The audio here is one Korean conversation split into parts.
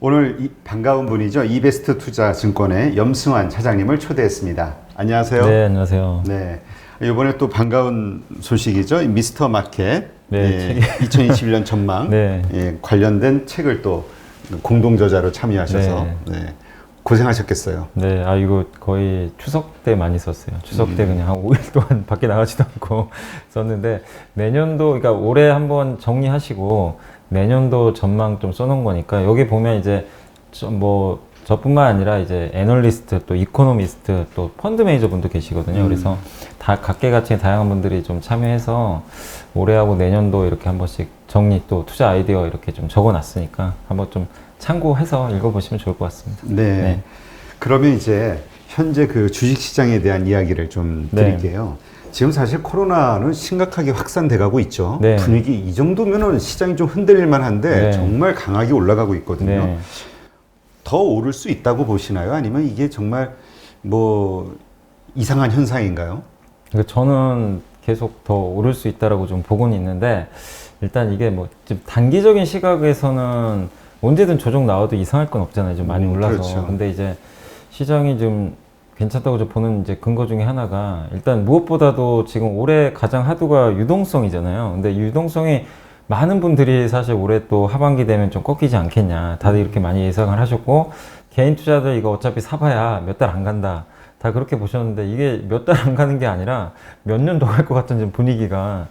오늘 반가운 분이죠. 이베스트 투자증권의 염승환 차장님을 초대했습니다. 안녕하세요. 네, 안녕하세요. 네. 이번에 또 반가운 소식이죠. 미스터 마켓 네, 2021년 전망 네. 관련된 책을 또 공동 저자로 참여하셔서 네. 고생하셨겠어요. 네, 이거 거의 추석 때 많이 썼어요. 추석 때 그냥 한 5일 동안 밖에 나가지도 않고 썼는데 내년도, 그러니까 올해 한번 정리하시고 내년도 전망 좀 써놓은 거니까 여기 보면 이제 뭐 저뿐만 아니라 이제 애널리스트 또 이코노미스트 또 펀드 매니저 분도 계시거든요. 그래서 다 각계각층의 다양한 분들이 좀 참여해서 올해하고 내년도 이렇게 한 번씩 정리 또 투자 아이디어 이렇게 좀 적어놨으니까 한번 좀 참고해서 읽어보시면 좋을 것 같습니다. 네. 네. 그러면 이제 현재 그 주식시장에 대한 이야기를 좀 드릴게요. 지금 사실 코로나는 심각하게 확산돼 가고 있죠. 네. 분위기 이 정도면은 시장이 좀 흔들릴만 한데 네. 정말 강하게 올라가고 있거든요. 네. 더 오를 수 있다고 보시나요? 아니면 이게 정말 뭐 이상한 현상인가요? 그러니까 저는 계속 더 오를 수 있다라고 좀 보고는 있는데 일단 이게 뭐 좀 단기적인 시각에서는 언제든 조정 나와도 이상할 건 없잖아요. 좀 많이 올라서. 그렇죠. 근데 이제 시장이 좀 괜찮다고 저 보는 이제 근거 중에 하나가 일단 무엇보다도 지금 올해 가장 하도가 유동성이잖아요. 근데 유동성이 많은 분들이 사실 올해 또 하반기 되면 좀 꺾이지 않겠냐. 다들 이렇게 많이 예상을 하셨고 개인 투자들 이거 어차피 사봐야 몇 달 안 간다. 다 그렇게 보셨는데 이게 몇 달 안 가는 게 아니라 몇 년 더 갈 것 같은 좀 분위기가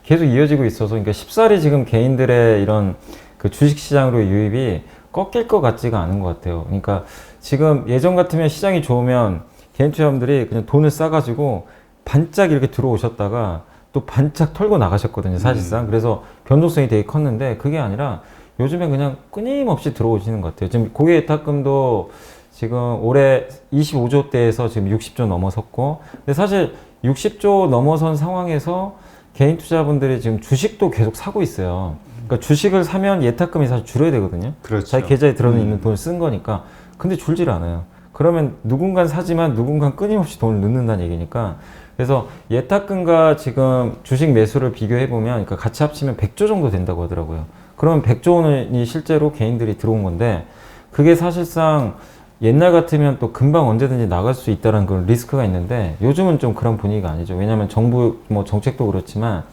계속 이어지고 있어서 그러니까 쉽사리 지금 개인들의 이런 그 주식시장으로의 유입이 꺾일 것 같지가 않은 것 같아요. 그러니까 지금 예전 같으면 시장이 좋으면 개인 투자자분들이 그냥 돈을 싸가지고 반짝 이렇게 들어오셨다가 또 반짝 털고 나가셨거든요, 사실상. 그래서 변동성이 되게 컸는데 그게 아니라 요즘에 그냥 끊임없이 들어오시는 것 같아요. 지금 고객 예탁금도 지금 올해 25조대에서 지금 60조 넘어섰고, 근데 사실 60조 넘어선 상황에서 개인 투자분들이 지금 주식도 계속 사고 있어요. 그러니까 주식을 사면 예탁금이 사실 줄어야 되거든요. 그렇죠. 자기 계좌에 들어있는 돈을 쓴 거니까. 근데 줄질 않아요. 그러면 누군가는 사지만 누군가는 끊임없이 돈을 넣는다는 얘기니까. 그래서 예탁금과 지금 주식 매수를 비교해보면, 그러니까 같이 합치면 100조 정도 된다고 하더라고요. 그러면 100조 원이 실제로 개인들이 들어온 건데, 그게 사실상 옛날 같으면 또 금방 언제든지 나갈 수 있다는 그런 리스크가 있는데, 요즘은 좀 그런 분위기가 아니죠. 왜냐하면 정부 뭐 정책도 그렇지만,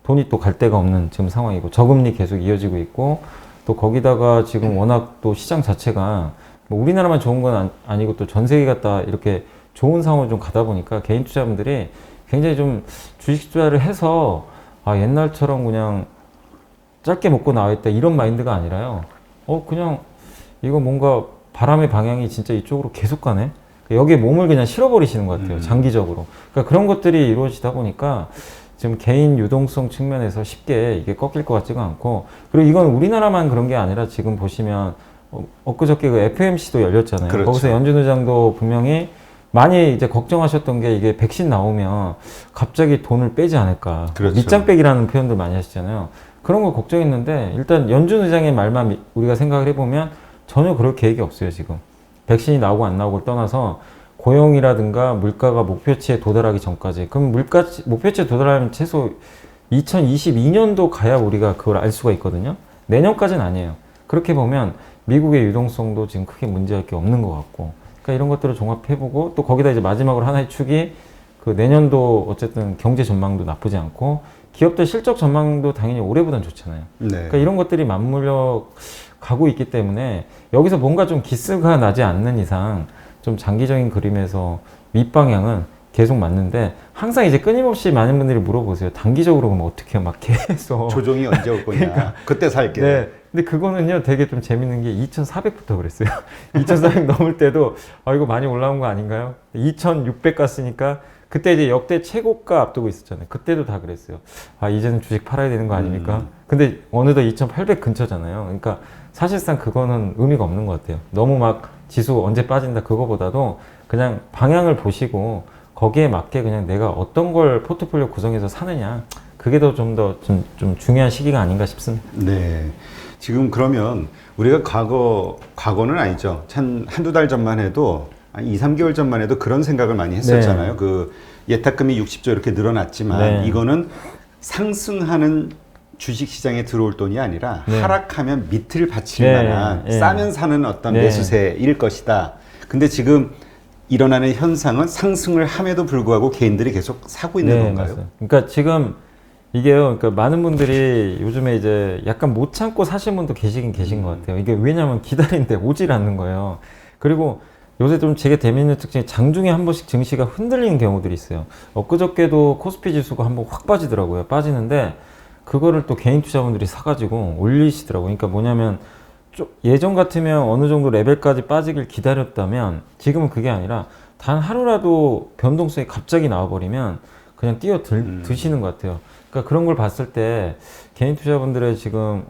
돈이 또 갈 데가 없는 지금 상황이고, 저금리 계속 이어지고 있고, 또 거기다가 지금 워낙 또 시장 자체가 뭐 우리나라만 좋은 건 아니고 또 전 세계가 다 이렇게 좋은 상황을 좀 가다 보니까 개인 투자분들이 굉장히 좀 주식 투자를 해서 옛날처럼 그냥 짧게 먹고 나와 있다 이런 마인드가 아니라요. 그냥 이거 뭔가 바람의 방향이 진짜 이쪽으로 계속 가네. 여기에 몸을 그냥 실어버리시는 것 같아요. 장기적으로. 그러니까 그런 것들이 이루어지다 보니까 지금 개인 유동성 측면에서 쉽게 이게 꺾일 것 같지가 않고, 그리고 이건 우리나라만 그런 게 아니라 지금 보시면 엊그저께 그 FOMC도 열렸잖아요. 그렇죠. 거기서 연준 의장도 분명히 많이 이제 걱정하셨던 게 이게 백신 나오면 갑자기 돈을 빼지 않을까. 그렇죠. 밑장 빼기라는 표현들 많이 하시잖아요. 그런 거 걱정했는데 일단 연준 의장의 말만 우리가 생각을 해보면 전혀 그럴 계획이 없어요, 지금. 백신이 나오고 안 나오고를 떠나서 고용이라든가 물가가 목표치에 도달하기 전까지. 그럼 목표치에 도달하면 최소 2022년도 가야 우리가 그걸 알 수가 있거든요. 내년까지는 아니에요. 그렇게 보면 미국의 유동성도 지금 크게 문제할 게 없는 것 같고, 그러니까 이런 것들을 종합해보고 또 거기다 이제 마지막으로 하나의 축이 그 내년도 어쨌든 경제 전망도 나쁘지 않고 기업들 실적 전망도 당연히 올해보단 좋잖아요. 네. 그러니까 이런 것들이 맞물려 가고 있기 때문에 여기서 뭔가 좀 기스가 나지 않는 이상 좀 장기적인 그림에서 윗방향은 계속 맞는데, 항상 이제 끊임없이 많은 분들이 물어보세요. 단기적으로 그럼 어떻게 해요? 막 계속. 조정이 언제 올 거냐. 그러니까, 그때 살게. 네. 근데 그거는요, 되게 좀 재밌는 게 2,400부터 그랬어요. 2,400 넘을 때도, 이거 많이 올라온 거 아닌가요? 2,600 갔으니까, 그때 이제 역대 최고가 앞두고 있었잖아요. 그때도 다 그랬어요. 이제는 주식 팔아야 되는 거 아닙니까? 근데 어느덧 2,800 근처잖아요. 그러니까 사실상 그거는 의미가 없는 것 같아요. 너무 막 지수 언제 빠진다 그거보다도 그냥 방향을 보시고 거기에 맞게 그냥 내가 어떤 걸 포트폴리오 구성해서 사느냐. 그게 더 좀 중요한 시기가 아닌가 싶습니다. 네. 지금 그러면 우리가 과거는 아니죠. 한두 달 전만 해도, 2, 3개월 전만 해도 그런 생각을 많이 했었잖아요. 네. 그 예탁금이 60조 이렇게 늘어났지만 네. 이거는 상승하는 주식 시장에 들어올 돈이 아니라 네. 하락하면 밑을 받칠 네, 만한 네. 싸면 사는 어떤 네. 매수세일 것이다. 근데 지금 일어나는 현상은 상승을 함에도 불구하고 개인들이 계속 사고 있는 건가요? 맞아요. 그러니까 지금 이게요, 그러니까 많은 분들이 요즘에 이제 약간 못 참고 사신 분도 계시긴 계신 것 같아요. 이게 왜냐면 기다리는데 오질 않는 거예요. 그리고 요새 좀 되게 재미있는 특징이 장중에 한 번씩 증시가 흔들리는 경우들이 있어요. 엊그저께도 코스피 지수가 한번 확 빠지더라고요. 빠지는데 그거를 또 개인 투자분들이 사가지고 올리시더라고요. 그러니까 뭐냐면 예전 같으면 어느 정도 레벨까지 빠지길 기다렸다면 지금은 그게 아니라 단 하루라도 변동성이 갑자기 나와버리면 그냥 드시는 것 같아요. 그러니까 그런 걸 봤을 때 개인 투자분들의 지금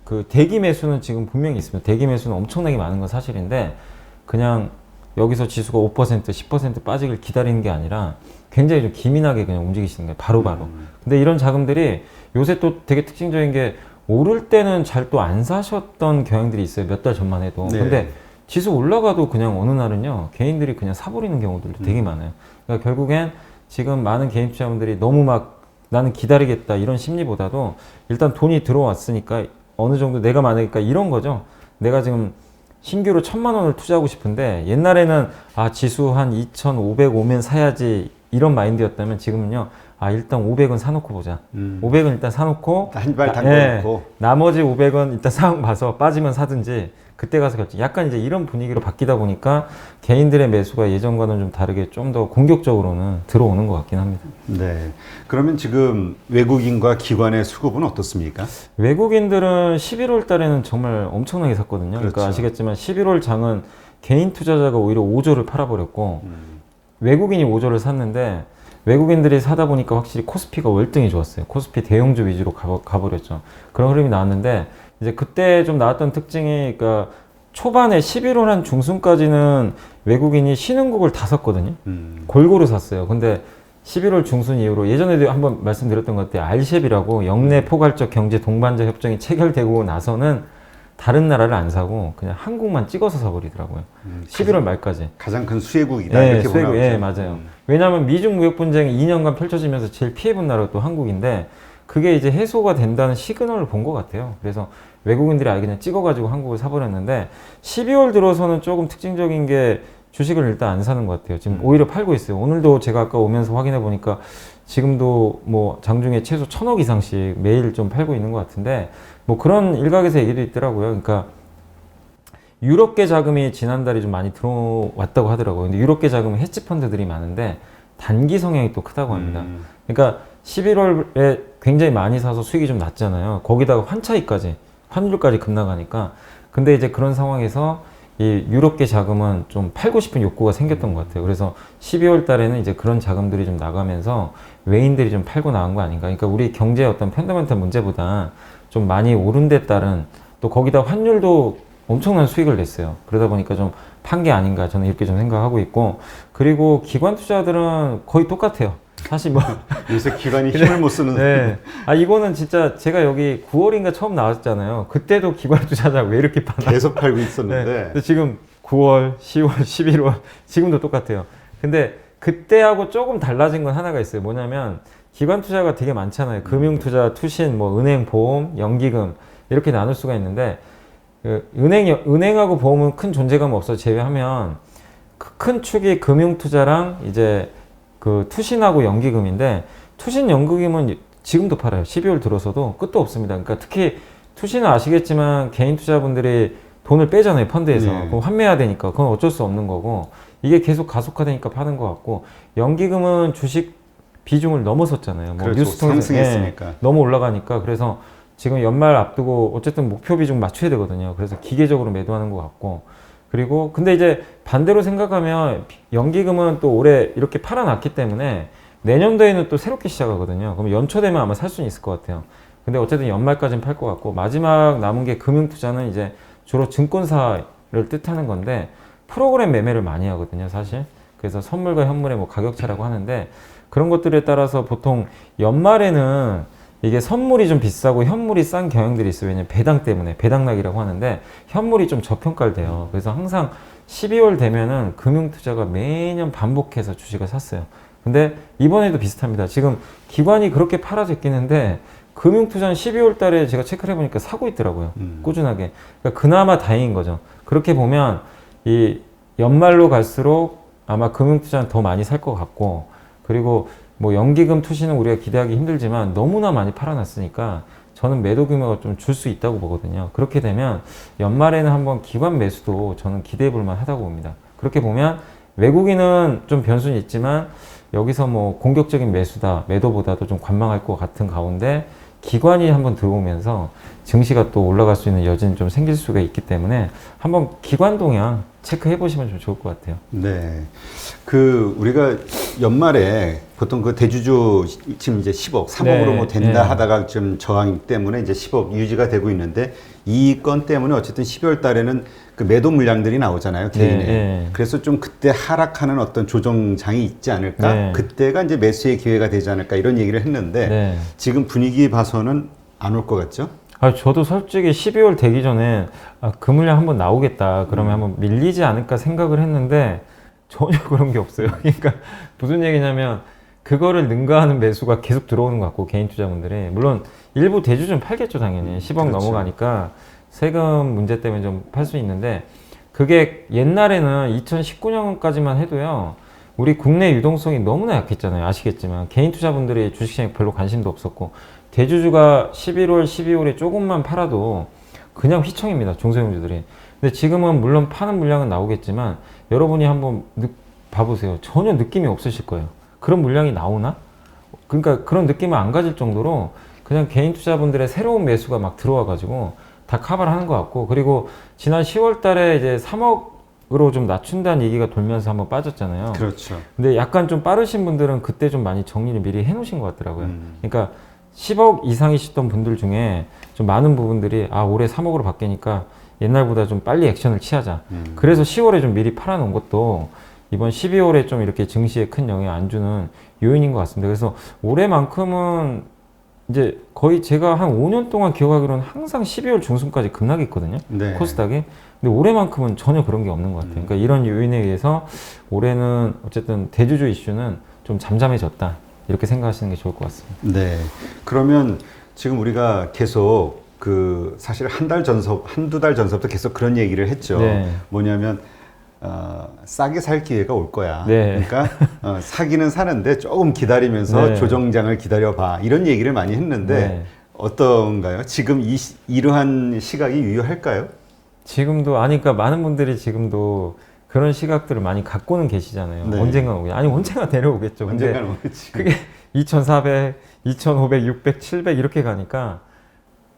그 대기 매수는 지금 분명히 있습니다. 대기 매수는 엄청나게 많은 건 사실인데 그냥 여기서 지수가 5%, 10% 빠지길 기다리는 게 아니라 굉장히 좀 기민하게 그냥 움직이시는 거예요. 바로바로. 근데 이런 자금들이 요새 또 되게 특징적인 게 오를 때는 잘 또 안 사셨던 경향들이 있어요. 몇 달 전만 해도. 네. 근데 지수 올라가도 그냥 어느 날은요, 개인들이 그냥 사버리는 경우들도 되게 많아요. 그러니까 결국엔 지금 많은 개인 투자분들이 너무 막 나는 기다리겠다 이런 심리보다도 일단 돈이 들어왔으니까 어느 정도 내가 많으니까 이런 거죠. 내가 지금 신규로 1,000만 원을 투자하고 싶은데 옛날에는 아 지수 한 2,500 오면 사야지 이런 마인드였다면 지금은요 일단 500은 사놓고 보자. 500은 일단 사놓고 한 발 담궈놓고 나머지 500은 일단 상황 봐서 빠지면 사든지 그때 가서 결정. 약간 이제 이런 분위기로 바뀌다 보니까 개인들의 매수가 예전과는 좀 다르게 좀 더 공격적으로는 들어오는 것 같긴 합니다. 네. 그러면 지금 외국인과 기관의 수급은 어떻습니까? 외국인들은 11월 달에는 정말 엄청나게 샀거든요. 그러니까 그렇죠. 아시겠지만 11월 장은 개인 투자자가 오히려 5조를 팔아버렸고 외국인이 5조를 샀는데 외국인들이 사다 보니까 확실히 코스피가 월등히 좋았어요. 코스피 대형주 위주로 가버렸죠. 그런 흐름이 나왔는데 이제 그때 좀 나왔던 특징이 그러니까 초반에 11월 한 중순까지는 외국인이 신흥국을 다 샀거든요. 골고루 샀어요. 근데 11월 중순 이후로 예전에도 한번 말씀드렸던 것 같아요. RCEP이라고 영내 포괄적 경제 동반자 협정이 체결되고 나서는 다른 나라를 안 사고 그냥 한국만 찍어서 사버리더라고요. 11월 말까지. 가장 큰 수혜국이다 네, 이렇게 보나 보죠. 네, 맞아요. 왜냐하면 미중 무역 분쟁이 2년간 펼쳐지면서 제일 피해본 나라가 또 한국인데 그게 이제 해소가 된다는 시그널을 본 것 같아요. 그래서 외국인들이 아예 그냥 찍어가지고 한국을 사버렸는데 12월 들어서는 조금 특징적인 게 주식을 일단 안 사는 것 같아요. 지금 오히려 팔고 있어요. 오늘도 제가 아까 오면서 확인해 보니까 지금도 뭐 장중에 최소 1,000억 이상씩 매일 좀 팔고 있는 것 같은데 뭐 그런 일각에서 얘기도 있더라고요. 그러니까 유럽계 자금이 지난달에 좀 많이 들어왔다고 하더라고요. 근데 유럽계 자금은 헤지펀드들이 많은데 단기 성향이 또 크다고 합니다. 그러니까 11월에 굉장히 많이 사서 수익이 좀 났잖아요. 거기다가 환차익까지, 환율까지 급나가니까. 근데 이제 그런 상황에서 이 유럽계 자금은 좀 팔고 싶은 욕구가 생겼던 것 같아요. 그래서 12월 달에는 이제 그런 자금들이 좀 나가면서 외인들이 좀 팔고 나간 거 아닌가. 그러니까 우리 경제의 어떤 펀더멘털 문제보다 좀 많이 오른 데 따른 또 거기다 환율도 엄청난 수익을 냈어요. 그러다 보니까 좀 판 게 아닌가 저는 이렇게 좀 생각하고 있고 그리고 기관 투자들은 거의 똑같아요. 사실 뭐 요새 기관이 힘을 못 쓰는 네. 이거는 진짜 제가 여기 9월인가 처음 나왔잖아요. 그때도 기관 투자자 왜 이렇게 파나 계속 팔고 있었는데 네. 근데 지금 9월, 10월, 11월 지금도 똑같아요. 근데 그때하고 조금 달라진 건 하나가 있어요. 뭐냐면 기관 투자가 되게 많잖아요. 금융 투자, 투신, 뭐 은행, 보험, 연기금 이렇게 나눌 수가 있는데 은행하고 보험은 큰 존재감 없어 제외하면 큰 축이 금융 투자랑 이제 그 투신하고 연기금인데 투신 연기금은 지금도 팔아요. 12월 들어서도 끝도 없습니다. 그러니까 특히 투신은 아시겠지만 개인 투자분들이 돈을 빼잖아요. 펀드에서. 그럼 환매해야 되니까 그건 어쩔 수 없는 거고 이게 계속 가속화되니까 파는 것 같고 연기금은 주식 비중을 넘어섰잖아요. 뭐 그렇죠. 뉴스 통해서 상승했으니까. 너무 올라가니까 그래서 지금 연말 앞두고 어쨌든 목표 비중 맞춰야 되거든요. 그래서 기계적으로 매도하는 것 같고 그리고 근데 이제 반대로 생각하면 연기금은 또 올해 이렇게 팔아놨기 때문에 내년도에는 또 새롭게 시작하거든요. 그럼 연초 되면 아마 살 수는 있을 것 같아요. 근데 어쨌든 연말까지는 팔 것 같고 마지막 남은 게 금융투자는 이제 주로 증권사를 뜻하는 건데 프로그램 매매를 많이 하거든요, 사실. 그래서 선물과 현물의 뭐 가격차라고 하는데 그런 것들에 따라서 보통 연말에는 이게 선물이 좀 비싸고 현물이 싼 경향들이 있어요. 왜냐면 배당 때문에 배당락이라고 하는데 현물이 좀 저평가를 돼요. 그래서 항상 12월 되면은 금융투자가 매년 반복해서 주식을 샀어요. 근데 이번에도 비슷합니다. 지금 기관이 그렇게 팔아져 있긴 한데 금융투자는 12월 달에 제가 체크를 해보니까 사고 있더라고요. 꾸준하게. 그러니까 그나마 다행인 거죠. 그렇게 보면 이 연말로 갈수록 아마 금융투자는 더 많이 살 것 같고, 그리고 뭐 연기금 투시는 우리가 기대하기 힘들지만 너무나 많이 팔아놨으니까 저는 매도 규모가 좀 줄 수 있다고 보거든요. 그렇게 되면 연말에는 한번 기관 매수도 저는 기대해 볼 만하다고 봅니다. 그렇게 보면 외국인은 좀 변수는 있지만 여기서 뭐 공격적인 매수다, 매도보다도 좀 관망할 것 같은 가운데 기관이 한번 들어오면서 증시가 또 올라갈 수 있는 여지는 좀 생길 수가 있기 때문에 한번 기관 동향 체크해 보시면 좀 좋을 것 같아요. 네. 그 우리가 연말에 보통 그 대주주 지금 이제 10억, 3억으로 네, 뭐 된다 네. 하다가 좀 저항 때문에 이제 10억 유지가 되고 있는데 이 건 때문에 어쨌든 12월 달에는 그 매도 물량들이 나오잖아요, 개인에. 네. 그래서 좀 그때 하락하는 어떤 조정장이 있지 않을까? 네. 그때가 이제 매수의 기회가 되지 않을까? 이런 얘기를 했는데 네. 지금 분위기 봐서는 안 올 것 같죠? 저도 솔직히 12월 되기 전에 그 물량 한번 나오겠다. 그러면 한번 밀리지 않을까 생각을 했는데 전혀 그런 게 없어요. 그러니까 무슨 얘기냐면 그거를 능가하는 매수가 계속 들어오는 것 같고 개인 투자분들이 물론 일부 대주주는 팔겠죠 당연히 10억 그렇죠. 넘어가니까 세금 문제 때문에 좀 팔 수 있는데 그게 옛날에는 2019년까지만 해도요. 우리 국내 유동성이 너무나 약했잖아요. 아시겠지만 개인 투자분들이 주식시장에 별로 관심도 없었고 대주주가 11월, 12월에 조금만 팔아도 그냥 휘청입니다. 중소형주들이. 근데 지금은 물론 파는 물량은 나오겠지만 여러분이 한번 봐보세요. 전혀 느낌이 없으실 거예요. 그런 물량이 나오나? 그러니까 그런 느낌을 안 가질 정도로 그냥 개인 투자분들의 새로운 매수가 막 들어와가지고 다 커버를 하는 것 같고 그리고 지난 10월 달에 이제 3억으로 좀 낮춘다는 얘기가 돌면서 한번 빠졌잖아요. 그렇죠. 근데 약간 좀 빠르신 분들은 그때 좀 많이 정리를 미리 해놓으신 것 같더라고요. 그러니까 10억 이상이셨던 분들 중에 좀 많은 부분들이 올해 3억으로 바뀌니까 옛날보다 좀 빨리 액션을 취하자. 그래서 10월에 좀 미리 팔아놓은 것도 이번 12월에 좀 이렇게 증시에 큰 영향 안 주는 요인인 것 같습니다. 그래서 올해만큼은 이제 거의 제가 한 5년 동안 기억하기로는 항상 12월 중순까지 급락했거든요. 네. 코스닥이. 근데 올해만큼은 전혀 그런 게 없는 것 같아요. 그러니까 이런 요인에 의해서 올해는 어쨌든 대주주 이슈는 좀 잠잠해졌다. 이렇게 생각하시는 게 좋을 것 같습니다. 네. 그러면 지금 우리가 계속 그 사실 한두 달 전서부터 계속 그런 얘기를 했죠. 네. 뭐냐면 싸게 살 기회가 올 거야. 네. 그러니까 사기는 사는데 조금 기다리면서 네. 조정장을 기다려봐. 이런 얘기를 많이 했는데 네. 어떤가요? 지금 이러한 시각이 유효할까요? 지금도 그러니까 많은 분들이 지금도 그런 시각들을 많이 갖고는 계시잖아요. 네. 언젠가 오겠죠. 언젠가 내려오겠죠. 근데 언젠가는 오겠지. 그게 2,400, 2,500, 600, 700 이렇게 가니까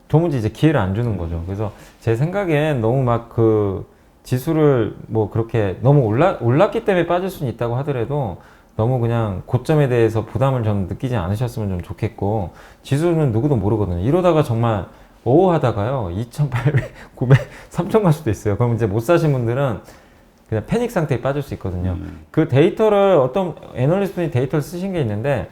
도무지 이제 기회를 안 주는 거죠. 그래서 제 생각엔 너무 막 그 지수를 뭐 그렇게 너무 올랐기 때문에 빠질 수는 있다고 하더라도 너무 그냥 고점에 대해서 부담을 좀 느끼지 않으셨으면 좀 좋겠고 지수는 누구도 모르거든요. 이러다가 정말 하다가요 2,800, 900, 3,000 갈 수도 있어요. 그럼 이제 못 사신 분들은 그냥 패닉 상태에 빠질 수 있거든요. 그 데이터를 어떤 애널리스트분이 데이터를 쓰신 게 있는데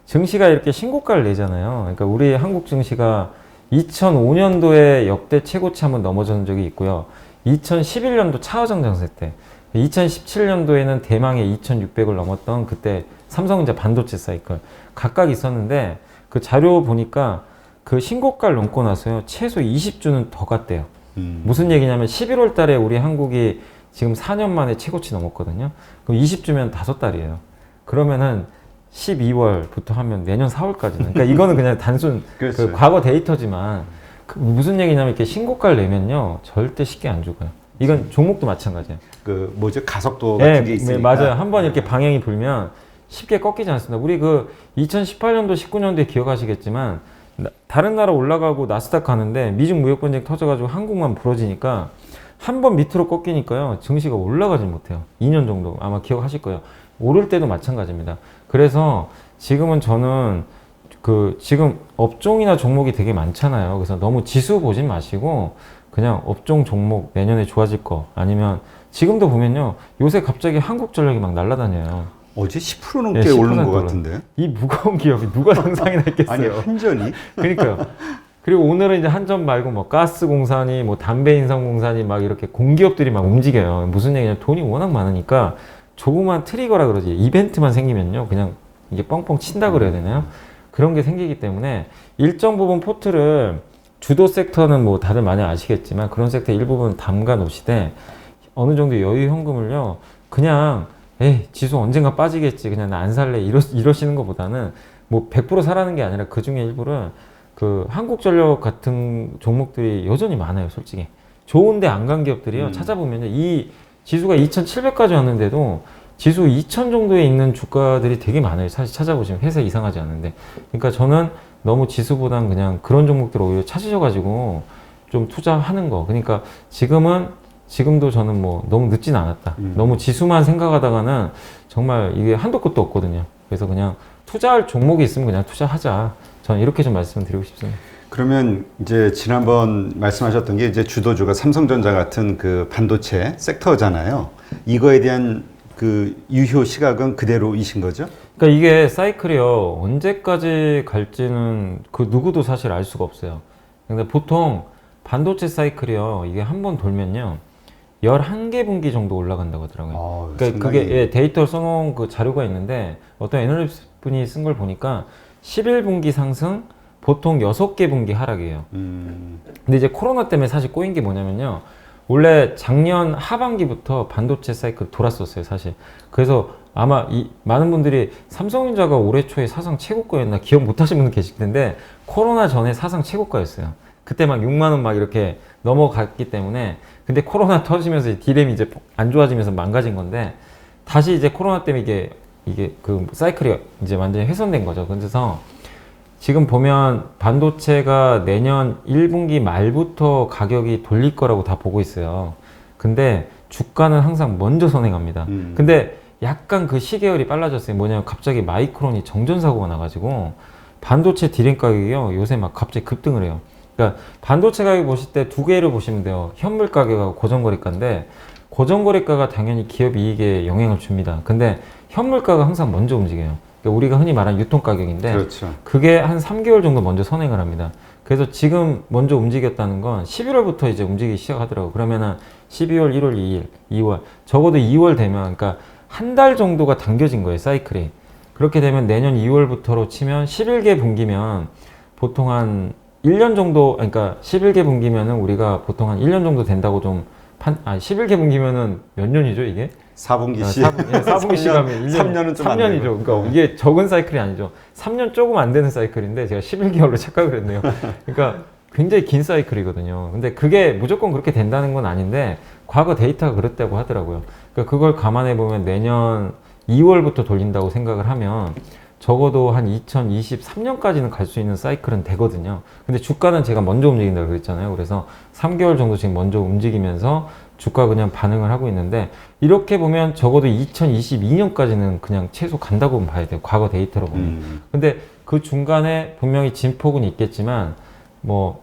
증시가 이렇게 신고가를 내잖아요. 그러니까 우리 한국 증시가 2005년도에 역대 최고치 한번 넘어진 적이 있고요. 2011년도 차화정 장세 때 2017년도에는 대망의 2600을 넘었던 그때 삼성전자 반도체 사이클 각각 있었는데 그 자료 보니까 그 신고가를 넘고 나서요 최소 20주는 더 갔대요. 무슨 얘기냐면 11월 달에 우리 한국이 지금 4년 만에 최고치 넘었거든요. 그럼 20주면 5달이에요. 그러면은 12월부터 하면 내년 4월까지는. 그러니까 이거는 그냥 단순 그렇죠. 그 과거 데이터지만 무슨 얘기냐면 이렇게 신고가를 내면요 절대 쉽게 안 죽어요. 이건 종목도 마찬가지예요. 그 뭐죠? 가속도 같은 게 있으니까. 네, 맞아요. 한번 이렇게 방향이 불면 쉽게 꺾이지 않습니다. 우리 그 2018년도, 19년도에 기억하시겠지만 다른 나라 올라가고 나스닥 가는데 미중 무역 분쟁 터져가지고 한국만 부러지니까 한 번 밑으로 꺾이니까요 증시가 올라가지 못해요. 2년 정도 아마 기억하실 거예요. 오를 때도 마찬가지입니다. 그래서 지금은 저는 지금 업종이나 종목이 되게 많잖아요. 그래서 너무 지수 보지 마시고 그냥 업종 종목 내년에 좋아질 거 아니면 지금도 보면요 요새 갑자기 한국전력이 막 날아다녀요. 어제 10% 넘게 네, 10% 오른 것 올라. 같은데. 이 무거운 기업이 누가 상상이나 했겠어요. 아니 한전이 그러니까요. 그리고 오늘은 이제 한전 말고 뭐 가스공사니 뭐 담배인삼공사니 막 이렇게 공기업들이 막 움직여요. 무슨 얘기냐면 돈이 워낙 많으니까 조그만 트리거라 그러지 이벤트만 생기면요 그냥 이게 뻥뻥 친다 그래야 되나요? 그런 게 생기기 때문에 일정 부분 포트를 주도 섹터는 뭐 다들 많이 아시겠지만 그런 섹터 일부분 담가 놓으시되 어느 정도 여유 현금을요 그냥 에이 지수 언젠가 빠지겠지 그냥 나 안 살래 이러시는 것보다는 뭐 100% 사라는 게 아니라 그 중에 일부는 그 한국전력 같은 종목들이 여전히 많아요 솔직히 좋은데 안 간 기업들이요 찾아보면 이 지수가 2700까지 왔는데도 지수 2000 정도에 있는 주가들이 되게 많아요 사실 찾아보시면 회사 이상하지 않은데 그러니까 저는 너무 지수보단 그냥 그런 종목들을 오히려 찾으셔가지고 좀 투자하는 거 그러니까 지금도 저는 뭐 너무 늦진 않았다 너무 지수만 생각하다가는 정말 이게 한도 끝도 없거든요 그래서 그냥 투자할 종목이 있으면 그냥 투자하자 저는 이렇게 좀 말씀을 드리고 싶습니다. 그러면 이제 지난번 말씀하셨던 게 이제 주도주가 삼성전자 같은 그 반도체 섹터잖아요. 이거에 대한 그 유효 시각은 그대로이신 거죠? 그러니까 이게 사이클이요 언제까지 갈지는 그 누구도 사실 알 수가 없어요. 근데 보통 반도체 사이클이요 이게 한 번 돌면요 11개 분기 정도 올라간다고 하더라고요. 그러니까 그게 예, 데이터를 써놓은 그 자료가 있는데 어떤 애널리스트 분이 쓴 걸 보니까 11분기 상승 보통 6개 분기 하락이에요. 근데 이제 코로나 때문에 사실 꼬인 게 뭐냐면요. 원래 작년 하반기부터 반도체 사이클 돌았었어요, 사실. 그래서 아마 많은 분들이 삼성전자가 올해 초에 사상 최고가였나 기억 못 하시는 분들 계실 텐데 코로나 전에 사상 최고가였어요. 그때 막 6만 원 막 이렇게 넘어갔기 때문에 근데 코로나 터지면서 디램이 이제 안 좋아지면서 망가진 건데 다시 이제 코로나 때문에 이게 그 사이클이 이제 완전히 훼손된 거죠. 그래서 지금 보면 반도체가 내년 1분기 말부터 가격이 돌릴 거라고 다 보고 있어요. 근데 주가는 항상 먼저 선행합니다. 근데 약간 그 시계열이 빨라졌어요. 뭐냐면 갑자기 마이크론이 정전사고가 나가지고 반도체 디램 가격이요. 요새 막 갑자기 급등을 해요. 그러니까 반도체 가격 보실 때 두 개를 보시면 돼요. 현물 가격하고 고정거래가인데 고정거래가가 당연히 기업 이익에 영향을 줍니다. 근데 현물가가 항상 먼저 움직여요. 그러니까 우리가 흔히 말하는 유통가격인데 그렇죠. 그게 한 3개월 정도 먼저 선행을 합니다. 그래서 지금 먼저 움직였다는 건 11월부터 이제 움직이기 시작하더라고요. 그러면은 12월, 1월, 2일, 2월 적어도 2월 되면 그러니까 한 달 정도가 당겨진 거예요. 사이클이. 그렇게 되면 내년 2월부터로 치면 11개 분기면 보통 한 1년 정도 그러니까 11개 분기면은 우리가 보통 한 1년 정도 된다고 좀 11개 분기면은 몇 년이죠, 이게? 4분기 시. 4분기 시가면 1년, 3년은 좀 안 3년이죠. 되고. 그러니까 이게 적은 사이클이 아니죠. 3년 조금 안 되는 사이클인데 제가 11개월로 착각을 했네요. 그러니까 굉장히 긴 사이클이거든요. 근데 그게 무조건 그렇게 된다는 건 아닌데 과거 데이터가 그랬다고 하더라고요. 그러니까 그걸 감안해 보면 내년 2월부터 돌린다고 생각을 하면 적어도 한 2023년까지는 갈 수 있는 사이클은 되거든요. 근데 주가는 제가 먼저 움직인다고 그랬잖아요. 그래서 3개월 정도 지금 먼저 움직이면서 주가 그냥 반응을 하고 있는데 이렇게 보면 적어도 2022년까지는 그냥 최소 간다고 봐야 돼요. 과거 데이터로 보면. 근데 그 중간에 분명히 진폭은 있겠지만 뭐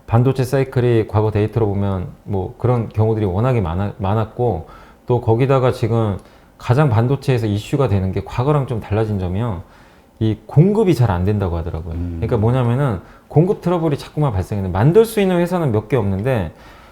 반도체 사이클이 과거 데이터로 보면 뭐 그런 경우들이 워낙에 많았고 또 거기다가 지금 가장 반도체에서 이슈가 되는 게 과거랑 좀 달라진 점이요. 이 공급이 잘 안 된다고 하더라고요. 그러니까 뭐냐면은 공급 트러블이 자꾸만 발생했는데 만들 수 있는 회사는 몇 개 없는데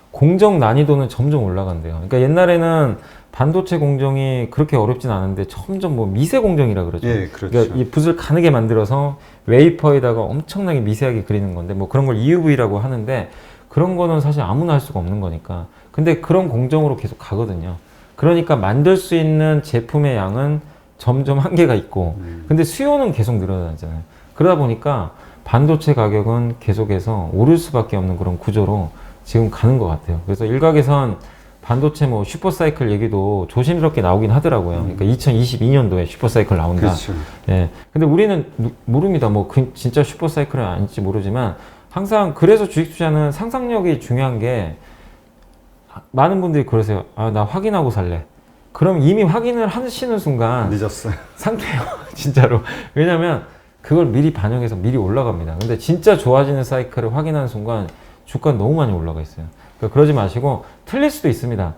공정 난이도는 점점 올라간대요. 그러니까 옛날에는 반도체 공정이 그렇게 어렵진 않은데 점점 뭐 미세 공정이라 그러죠. 예, 그렇죠. 그러니까 이 붓을 가늘게 만들어서 웨이퍼에다가 엄청나게 미세하게 그리는 건데 뭐 그런 걸 EUV라고 하는데 그런 거는 사실 아무나 할 수가 없는 거니까. 근데 그런 공정으로 계속 가거든요. 그러니까 만들 수 있는 제품의 양은 점점 한계가 있고 근데 수요는 계속 늘어나잖아요. 그러다 보니까 반도체 가격은 계속해서 오를 수밖에 없는 그런 구조로 지금 가는 것 같아요. 그래서 일각에선 반도체 뭐 슈퍼사이클 얘기도 조심스럽게 나오긴 하더라고요. 그러니까 2022년도에 슈퍼사이클 나온다. 그렇죠. 예. 근데 우리는 모릅니다. 뭐 진짜 슈퍼사이클은 아닐지 모르지만 항상 그래서 주식 투자는 상상력이 중요한 게 많은 분들이 그러세요. 아, 나 확인하고 살래. 그럼 이미 확인을 하시는 순간 늦었어요. 상쾌해요. 진짜로. 왜냐면 그걸 미리 반영해서 미리 올라갑니다. 근데 진짜 좋아지는 사이클을 확인하는 순간 주가 너무 많이 올라가 있어요. 그러니까 그러지 마시고 틀릴 수도 있습니다.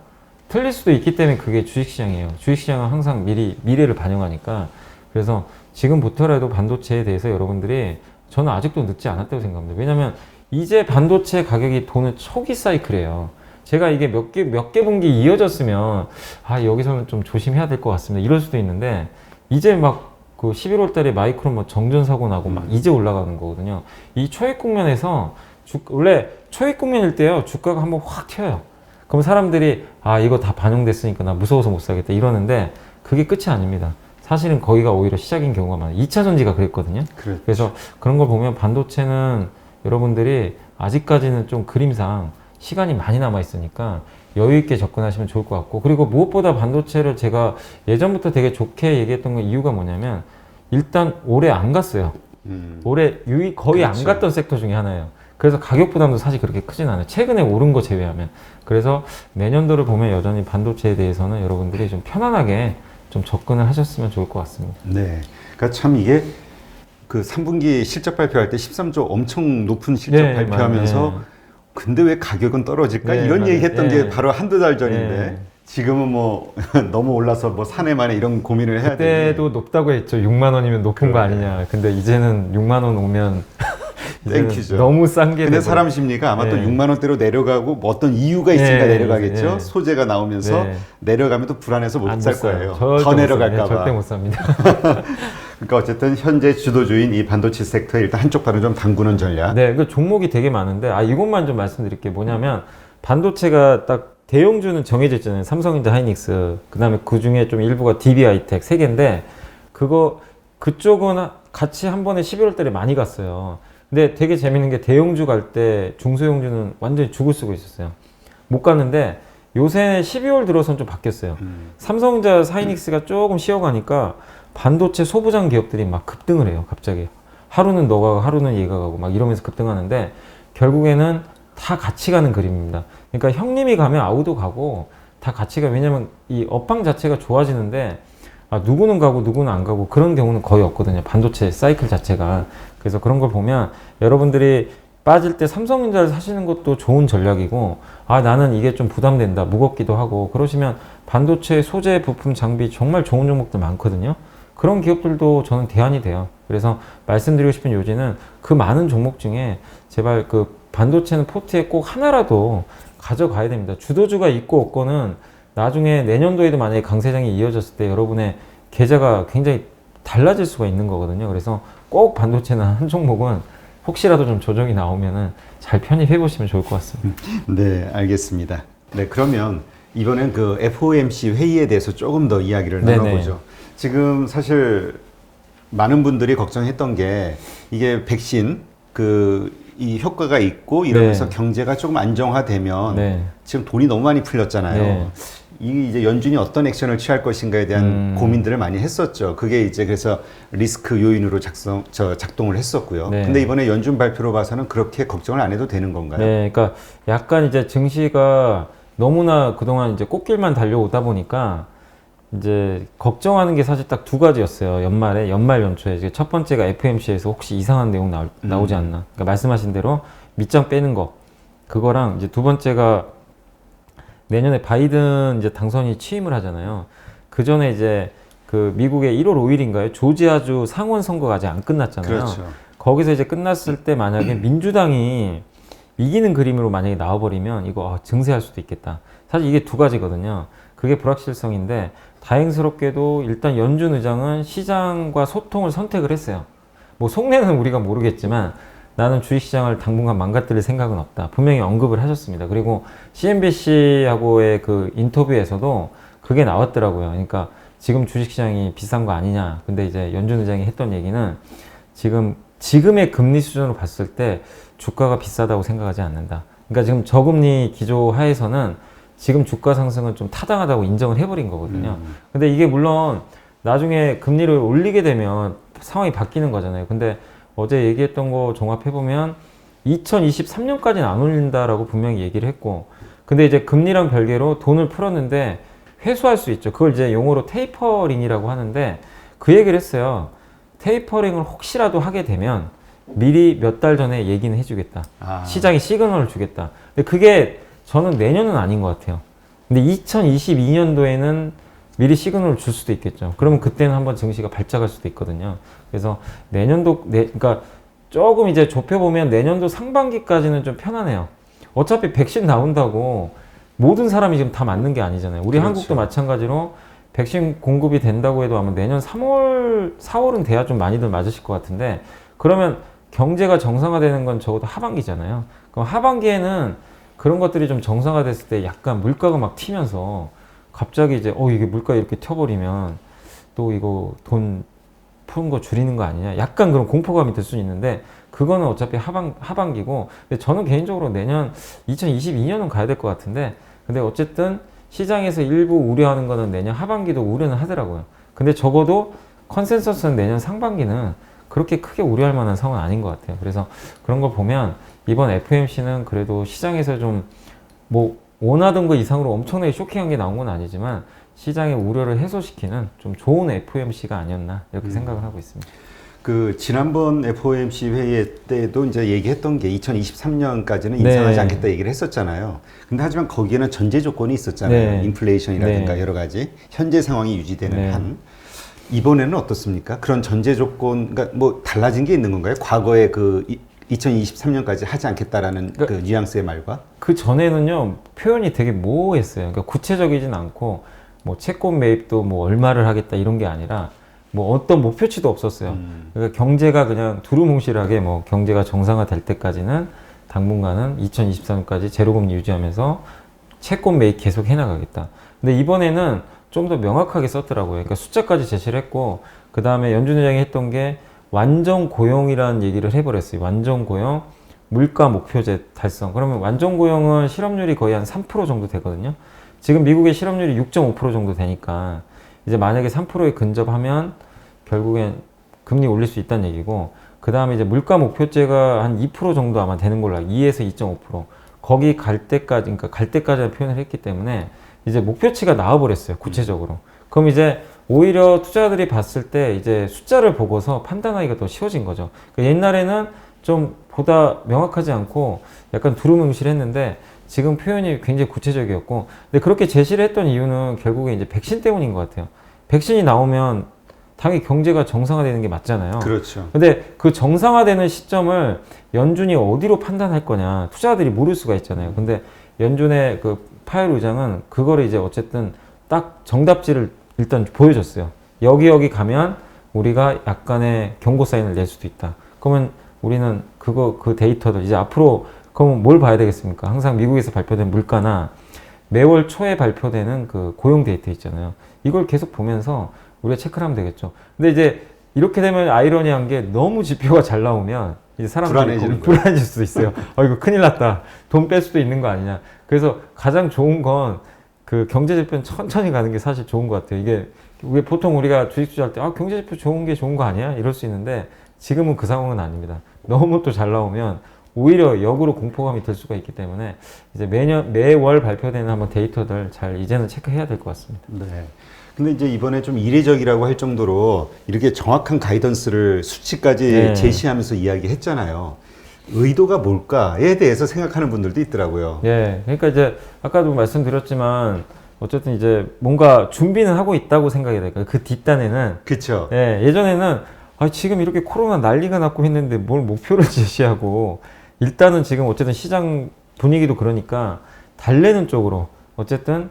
틀릴 수도 있기 때문에 그게 주식시장이에요. 주식시장은 항상 미래를 반영하니까. 그래서 지금부터라도 반도체에 대해서 여러분들이 저는 아직도 늦지 않았다고 생각합니다. 왜냐면 이제 반도체 가격이 도는 초기 사이클이에요. 제가 이게 몇 개 분기 이어졌으면 아 여기서는 좀 조심해야 될 것 같습니다. 이럴 수도 있는데 이제 막 그 11월 달에 마이크론 뭐 정전 사고 나고 막 이제 올라가는 거거든요. 이 초입 국면에서 원래 초입 국면일 때요, 주가가 한번 확 튀어요. 그럼 사람들이 아, 이거 다 반영됐으니까 나 무서워서 못 사겠다 이러는데 그게 끝이 아닙니다. 사실은 거기가 오히려 시작인 경우가 많아요. 2차 전지가 그랬거든요. 그렇죠. 그래서 그런 걸 보면 반도체는 여러분들이 아직까지는 좀 그림상 시간이 많이 남아 있으니까 여유 있게 접근하시면 좋을 것 같고, 그리고 무엇보다 반도체를 제가 예전부터 되게 좋게 얘기했던 건 이유가 뭐냐면 일단 올해 안 갔어요. 올해 거의 그렇죠. 안 갔던 섹터 중에 하나예요. 그래서 가격 부담도 사실 그렇게 크진 않아요. 최근에 오른 거 제외하면. 그래서 내년도를 보면 여전히 반도체에 대해서는 여러분들이 좀 편안하게 좀 접근을 하셨으면 좋을 것 같습니다. 네. 그러니까 참 이게 그 3분기 실적 발표할 때 13조 엄청 높은 실적 네, 발표하면서 맞아요. 근데 왜 가격은 떨어질까? 네, 이런 맞아요. 얘기했던 네. 게 바로 한두 달 전인데 네. 지금은 뭐 너무 올라서 뭐 사내 만에 이런 고민을 해야 되니 그때도 높다고 했죠. 6만 원이면 높은 거 아니냐. 근데 이제는 6만 원 오면 이제는 땡큐죠. 너무 싼 게 근데 되고. 사람 심리가 아마 또 네. 6만 원대로 내려가고 뭐 어떤 이유가 있으니까 네, 내려가겠죠. 네. 소재가 나오면서 네. 내려가면 또 불안해서 못 안 살 사요. 거예요. 절대 더 못 내려갈까 사요. 봐. 절대 못 삽니다. 그러니까 어쨌든 현재 주도주인 이 반도체 섹터에 일단 한쪽 발은 좀 담그는 전략. 네, 그 종목이 되게 많은데, 이것만 좀 말씀드릴게요. 뭐냐면, 반도체가 딱 대형주는 정해져 있잖아요. 삼성전자, 하이닉스. 그 다음에 그 중에 좀 일부가 DB하이텍 세 개인데, 그쪽은 같이 한 번에 11월 달에 많이 갔어요. 근데 되게 재밌는 게 대형주 갈 때 중소형주는 완전히 죽을 쓰고 있었어요. 못 갔는데, 요새 12월 들어서는 좀 바뀌었어요. 삼성전자, 하이닉스가 조금 쉬어가니까 반도체 소부장 기업들이 막 급등을 해요, 갑자기. 하루는 너가 가고 하루는 얘가 가고 막 이러면서 급등하는데 결국에는 다 같이 가는 그림입니다. 그러니까 형님이 가면 아우도 가고 다 같이 가. 왜냐면 이 업황 자체가 좋아지는데 누구는 가고 누구는 안 가고 그런 경우는 거의 없거든요. 반도체 사이클 자체가. 그래서 그런 걸 보면 여러분들이 빠질 때 삼성전자를 사시는 것도 좋은 전략이고, 나는 이게 좀 부담된다, 무겁기도 하고, 그러시면 반도체 소재 부품 장비 정말 좋은 종목들 많거든요. 그런 기업들도 저는 대안이 돼요. 그래서 말씀드리고 싶은 요지는 그 많은 종목 중에 제발 그 반도체는 포트에 꼭 하나라도 가져가야 됩니다. 주도주가 있고 없고는 나중에 내년도에도 만약에 강세장이 이어졌을 때 여러분의 계좌가 굉장히 달라질 수가 있는 거거든요. 그래서 꼭 반도체는 한 종목은 혹시라도 좀 조정이 나오면은 잘 편입해 보시면 좋을 것 같습니다. 네, 알겠습니다. 네, 그러면 이번엔 그 FOMC 회의에 대해서 조금 더 이야기를 네네. 나눠보죠. 지금 사실 많은 분들이 걱정했던 게 이게 백신 이 효과가 있고 이러면서 네. 경제가 조금 안정화되면 네. 지금 돈이 너무 많이 풀렸잖아요. 네. 이 이제 연준이 어떤 액션을 취할 것인가에 대한 고민들을 많이 했었죠. 그게 이제 그래서 리스크 요인으로 작동을 했었고요. 네. 근데 이번에 연준 발표로 봐서는 그렇게 걱정을 안 해도 되는 건가요? 네, 그러니까 약간 이제 증시가 너무나 그동안 이제 꽃길만 달려오다 보니까 이제 걱정하는 게 사실 딱 두 가지였어요. 연말 연초에. 이제 첫 번째가 FMC에서 혹시 이상한 내용 나오지 않나. 그러니까 말씀하신 대로 밑장 빼는 거. 그거랑 이제 두 번째가 내년에 바이든 이제 당선이 취임을 하잖아요. 그 전에 이제 그 미국의 1월 5일인가요? 조지아주 상원 선거가 아직 안 끝났잖아요. 그렇죠. 거기서 이제 끝났을 때 만약에 민주당이 이기는 그림으로 만약에 나와버리면 이거 증세할 수도 있겠다. 사실 이게 두 가지거든요. 그게 불확실성인데 다행스럽게도 일단 연준 의장은 시장과 소통을 선택을 했어요. 뭐 속내는 우리가 모르겠지만 나는 주식시장을 당분간 망가뜨릴 생각은 없다. 분명히 언급을 하셨습니다. 그리고 CNBC하고의 그 인터뷰에서도 그게 나왔더라고요. 그러니까 지금 주식시장이 비싼 거 아니냐. 근데 이제 연준 의장이 했던 얘기는 지금의 금리 수준으로 봤을 때 주가가 비싸다고 생각하지 않는다. 그러니까 지금 저금리 기조 하에서는 지금 주가 상승은 좀 타당하다고 인정을 해버린 거거든요. 근데 이게 물론 나중에 금리를 올리게 되면 상황이 바뀌는 거잖아요. 근데 어제 얘기했던 거 종합해보면 2023년까지는 안 올린다라고 분명히 얘기를 했고, 근데 이제 금리랑 별개로 돈을 풀었는데 회수할 수 있죠. 그걸 이제 용어로 테이퍼링이라고 하는데 그 얘기를 했어요. 테이퍼링을 혹시라도 하게 되면 미리 몇 달 전에 얘기는 해주겠다. 시장에 시그널을 주겠다. 근데 그게 저는 내년은 아닌 것 같아요. 근데 2022년도에는 미리 시그널을 줄 수도 있겠죠. 그러면 그때는 한번 증시가 발작할 수도 있거든요. 그래서 그러니까 조금 이제 좁혀보면 내년도 상반기까지는 좀 편안해요. 어차피 백신 나온다고 모든 사람이 지금 다 맞는 게 아니잖아요. 우리 그렇죠. 한국도 마찬가지로 백신 공급이 된다고 해도 아마 내년 3월, 4월은 돼야 좀 많이들 맞으실 것 같은데 그러면 경제가 정상화되는 건 적어도 하반기잖아요. 그럼 하반기에는 그런 것들이 좀 정상화됐을 때 약간 물가가 막 튀면서 갑자기 이제 이게 물가 이렇게 튀어버리면 또 이거 돈 푸는 거 줄이는 거 아니냐 약간 그런 공포감이 들 수 있는데 그거는 어차피 하반기고 근데 저는 개인적으로 내년 2022년은 가야 될 것 같은데 근데 어쨌든 시장에서 일부 우려하는 거는 내년 하반기도 우려는 하더라고요. 근데 적어도 컨센서스는 내년 상반기는 그렇게 크게 우려할 만한 상황은 아닌 것 같아요. 그래서 그런 걸 보면 이번 FOMC는 그래도 시장에서 좀 뭐 원하던 거 이상으로 엄청나게 쇼킹한 게 나온 건 아니지만 시장의 우려를 해소시키는 좀 좋은 FOMC가 아니었나 이렇게 생각을 하고 있습니다. 그 지난번 FOMC 회의 때도 이제 얘기했던 게 2023년까지는 네. 인상하지 않겠다 얘기를 했었잖아요. 근데 하지만 거기에는 전제 조건이 있었잖아요. 네. 인플레이션이라든가 네. 여러 가지 현재 상황이 유지되는 네. 한. 이번에는 어떻습니까? 그런 전제 조건, 그러니까 뭐 달라진 게 있는 건가요? 과거에 그 2023년까지 하지 않겠다라는 그 뉘앙스의 말과? 그 전에는요 표현이 되게 모호했어요. 그러니까 구체적이진 않고 뭐 채권 매입도 뭐 얼마를 하겠다 이런 게 아니라 뭐 어떤 목표치도 없었어요. 그러니까 경제가 그냥 두루뭉실하게 뭐 경제가 정상화될 때까지는 당분간은 2023년까지 제로금리 유지하면서 채권 매입 계속 해나가겠다. 근데 이번에는 좀 더 명확하게 썼더라고요. 그러니까 숫자까지 제시를 했고 그 다음에 연준 의장이 했던 게 완전 고용이라는 얘기를 해버렸어요. 완전 고용, 물가 목표제 달성. 그러면 완전 고용은 실업률이 거의 한 3% 정도 되거든요. 지금 미국의 실업률이 6.5% 정도 되니까 이제 만약에 3%에 근접하면 결국엔 금리 올릴 수 있다는 얘기고 그 다음에 이제 물가 목표제가 한 2% 정도 아마 되는 걸로 알고 2에서 2.5% 거기 갈 때까지 그러니까 갈 때까지 표현을 했기 때문에 이제 목표치가 나와버렸어요 구체적으로. 그럼 이제 오히려 투자자들이 봤을 때 이제 숫자를 보고서 판단하기가 더 쉬워진 거죠. 그러니까 옛날에는 좀 보다 명확하지 않고 약간 두루뭉실했는데 지금 표현이 굉장히 구체적이었고 근데 그렇게 제시를 했던 이유는 결국에 이제 백신 때문인 것 같아요. 백신이 나오면 당연히 경제가 정상화되는 게 맞잖아요. 그렇죠. 근데 그 정상화되는 시점을 연준이 어디로 판단할 거냐 투자자들이 모를 수가 있잖아요. 근데 연준의 그 파웰 의장은 그거를 이제 어쨌든 딱 정답지를 일단 보여줬어요. 여기 가면 우리가 약간의 경고 사인을 낼 수도 있다. 그러면 우리는 그 데이터들 이제 앞으로 그럼 뭘 봐야 되겠습니까? 항상 미국에서 발표된 물가나 매월 초에 발표되는 그 고용 데이터 있잖아요. 이걸 계속 보면서 우리가 체크를 하면 되겠죠. 근데 이제 이렇게 되면 아이러니한 게 너무 지표가 잘 나오면 이제 사람들이 불안해질 수도 있어요. 이거 큰일 났다. 돈 뺄 수도 있는 거 아니냐. 그래서 가장 좋은 건 그 경제지표는 천천히 가는 게 사실 좋은 것 같아요. 이게 왜 보통 우리가 주식 투자할 때 경제지표 좋은 게 좋은 거 아니야? 이럴 수 있는데 지금은 그 상황은 아닙니다. 너무 또 잘 나오면 오히려 역으로 공포감이 들 수가 있기 때문에 이제 매월 발표되는 한번 데이터들 잘 이제는 체크해야 될 것 같습니다. 네. 근데 이제 이번에 좀 이례적이라고 할 정도로 이렇게 정확한 가이던스를 수치까지 제시하면서 이야기했잖아요. 의도가 뭘까에 대해서 생각하는 분들도 있더라고요. 예. 그러니까 이제 아까도 말씀드렸지만 어쨌든 이제 뭔가 준비는 하고 있다고 생각이 될까요? 그 뒷단에는. 그렇죠. 예. 예전에는 지금 이렇게 코로나 난리가 났고 했는데 뭘 목표를 제시하고 일단은 지금 어쨌든 시장 분위기도 그러니까 달래는 쪽으로 어쨌든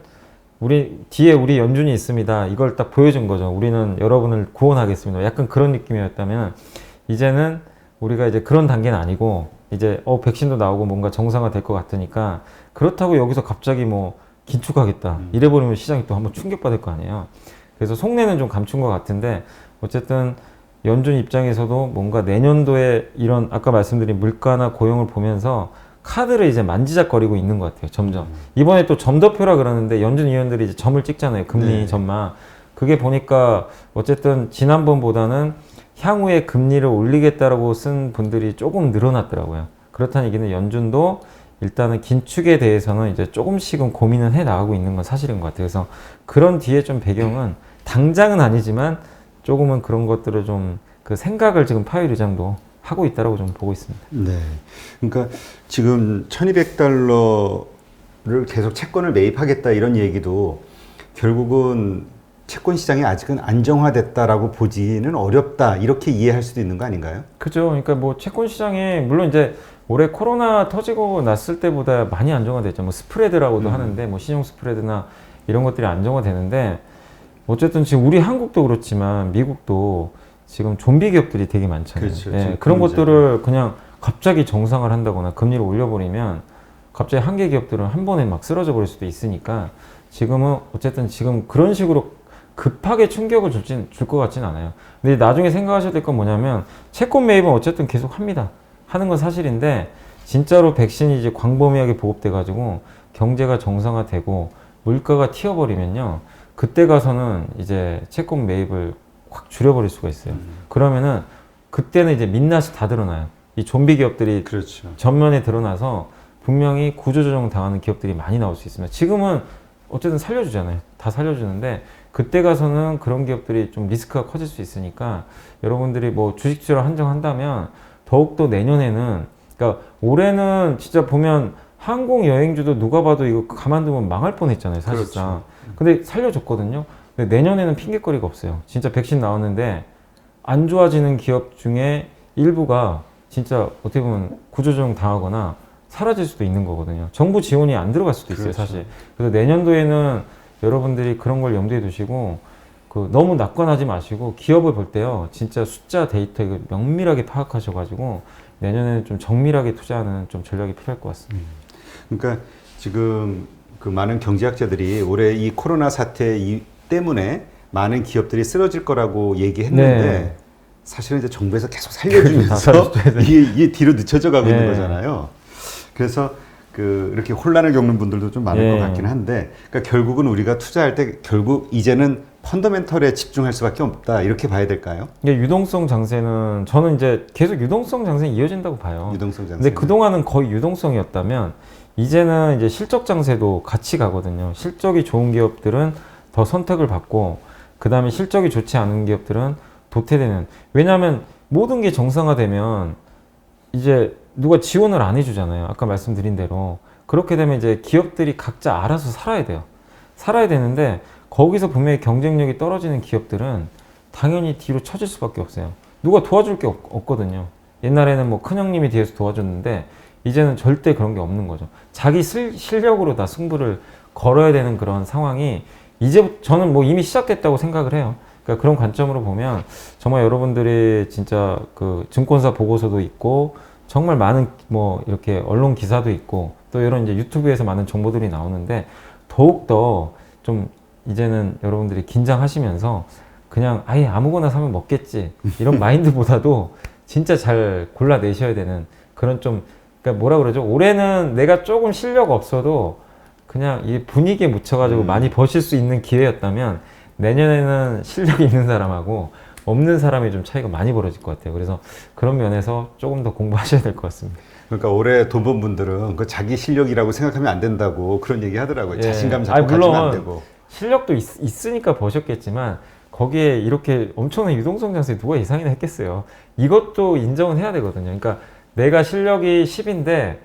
뒤에 우리 연준이 있습니다. 이걸 딱 보여준 거죠. 우리는 여러분을 구원하겠습니다. 약간 그런 느낌이었다면 이제는 우리가 이제 그런 단계는 아니고 이제 백신도 나오고 뭔가 정상화 될 것 같으니까 그렇다고 여기서 갑자기 뭐 긴축하겠다 이래버리면 시장이 또 한번 충격받을 거 아니에요. 그래서 속내는 좀 감춘 것 같은데 어쨌든 연준 입장에서도 뭔가 내년도에 이런 아까 말씀드린 물가나 고용을 보면서 카드를 이제 만지작거리고 있는 것 같아요. 점점. 이번에 또 점도표라 그러는데 연준 위원들이 이제 점을 찍잖아요. 금리 점만. 그게 보니까 어쨌든 지난번보다는 향후에 금리를 올리겠다라고 쓴 분들이 조금 늘어났더라고요. 그렇다는 얘기는 연준도 일단은 긴축에 대해서는 이제 조금씩은 고민을 해 나가고 있는 건 사실인 것 같아요. 그래서 그런 뒤에 좀 배경은 당장은 아니지만 조금은 그런 것들을 좀 그 생각을 지금 파웰 의장도 하고 있다라고 좀 보고 있습니다. 네. 그러니까 지금 1,200달러를 계속 채권을 매입하겠다 이런 얘기도 결국은 채권 시장이 아직은 안정화됐다라고 보지는 어렵다 이렇게 이해할 수도 있는 거 아닌가요? 그죠. 그러니까 뭐 채권 시장이 물론 이제 올해 코로나 터지고 났을 때보다 많이 안정화됐죠. 뭐 스프레드라고도 하는데 뭐 신용 스프레드나 이런 것들이 안정화되는데 어쨌든 지금 우리 한국도 그렇지만 미국도 지금 좀비 기업들이 되게 많잖아요. 그렇죠. 예, 지금 그런 문제가. 것들을 그냥 갑자기 정상을 한다거나 금리를 올려버리면 갑자기 한계 기업들은 한 번에 막 쓰러져 버릴 수도 있으니까 지금은 어쨌든 지금 그런 식으로 급하게 충격을 줄 것 같진 않아요. 근데 나중에 생각하셔야 될 건 뭐냐면 채권 매입은 어쨌든 계속 합니다. 하는 건 사실인데 진짜로 백신이 이제 광범위하게 보급돼 가지고 경제가 정상화되고 물가가 튀어버리면요. 그때 가서는 이제 채권 매입을 확 줄여버릴 수가 있어요. 그러면은 그때는 이제 민낯이 다 드러나요. 이 좀비 기업들이 그렇죠. 전면에 드러나서 분명히 구조조정 당하는 기업들이 많이 나올 수 있습니다. 지금은 어쨌든 살려주잖아요. 다 살려주는데 그때 가서는 그런 기업들이 좀 리스크가 커질 수 있으니까 여러분들이 뭐 주식 투자를 한정한다면 더욱더 내년에는 그러니까 올해는 진짜 보면 항공 여행주도 누가 봐도 이거 가만두면 망할 뻔했잖아요, 사실상. 근데 살려줬거든요. 근데 내년에는 핑계거리가 없어요. 진짜 백신 나왔는데 안 좋아지는 기업 중에 일부가 진짜 어떻게 보면 구조조정 당하거나 사라질 수도 있는 거거든요. 정부 지원이 안 들어갈 수도 있어요, 그렇죠. 사실. 그래서 내년도에는 여러분들이 그런 걸 염두에 두시고 너무 낙관하지 마시고 기업을 볼 때요, 진짜 숫자 데이터 이거 명밀하게 파악하셔가지고 내년에는 좀 정밀하게 투자하는 좀 전략이 필요할 것 같습니다. 그러니까 지금 그 많은 경제학자들이 올해 이 코로나 사태 때문에 많은 기업들이 쓰러질 거라고 얘기했는데 네. 사실은 이제 정부에서 계속 살려주면서 살려줘야 이게 뒤로 늦춰져 가고 네. 있는 거잖아요. 그래서 이렇게 혼란을 겪는 분들도 좀 많을 네. 것 같긴 한데, 그러니까 결국은 우리가 투자할 때 결국 이제는 펀더멘털에 집중할 수밖에 없다, 이렇게 봐야 될까요? 이게 유동성 장세는 저는 이제 계속 유동성 장세는 이어진다고 봐요. 유동성 장세. 근데 그동안은 거의 유동성이었다면 이제는 이제 실적 장세도 같이 가거든요. 실적이 좋은 기업들은 더 선택을 받고 그 다음에 실적이 좋지 않은 기업들은 도태되는. 왜냐하면 모든 게 정상화되면 이제 누가 지원을 안 해주잖아요. 아까 말씀드린 대로. 그렇게 되면 이제 기업들이 각자 알아서 살아야 돼요. 살아야 되는데 거기서 분명히 경쟁력이 떨어지는 기업들은 당연히 뒤로 처질 수밖에 없어요. 누가 도와줄 게 없거든요. 옛날에는 뭐 큰형님이 뒤에서 도와줬는데 이제는 절대 그런 게 없는 거죠. 자기 실력으로 다 승부를 걸어야 되는 그런 상황이 이제 저는 뭐 이미 시작됐다고 생각을 해요. 그러니까 그런 관점으로 보면 정말 여러분들이 진짜 그 증권사 보고서도 있고 정말 많은 뭐 이렇게 언론 기사도 있고 또 이런 이제 유튜브에서 많은 정보들이 나오는데 더욱더 좀 이제는 여러분들이 긴장하시면서 그냥 아예 아무거나 사면 먹겠지 이런 마인드보다도 진짜 잘 골라내셔야 되는 그런 좀 그러니까 뭐라 그러죠? 올해는 내가 조금 실력 없어도 그냥 이 분위기에 묻혀가지고 많이 버실 수 있는 기회였다면 내년에는 실력이 있는 사람하고 없는 사람이 좀 차이가 많이 벌어질 것 같아요. 그래서 그런 면에서 조금 더 공부하셔야 될 것 같습니다. 그러니까 올해 돈 번 분들은 그 자기 실력이라고 생각하면 안 된다고 그런 얘기 하더라고요. 예. 자신감 잡고 가지면 안 되고. 실력도 있으니까 버셨겠지만 거기에 이렇게 엄청난 유동성 장세 누가 예상이나 했겠어요. 이것도 인정은 해야 되거든요. 그러니까 내가 실력이 10인데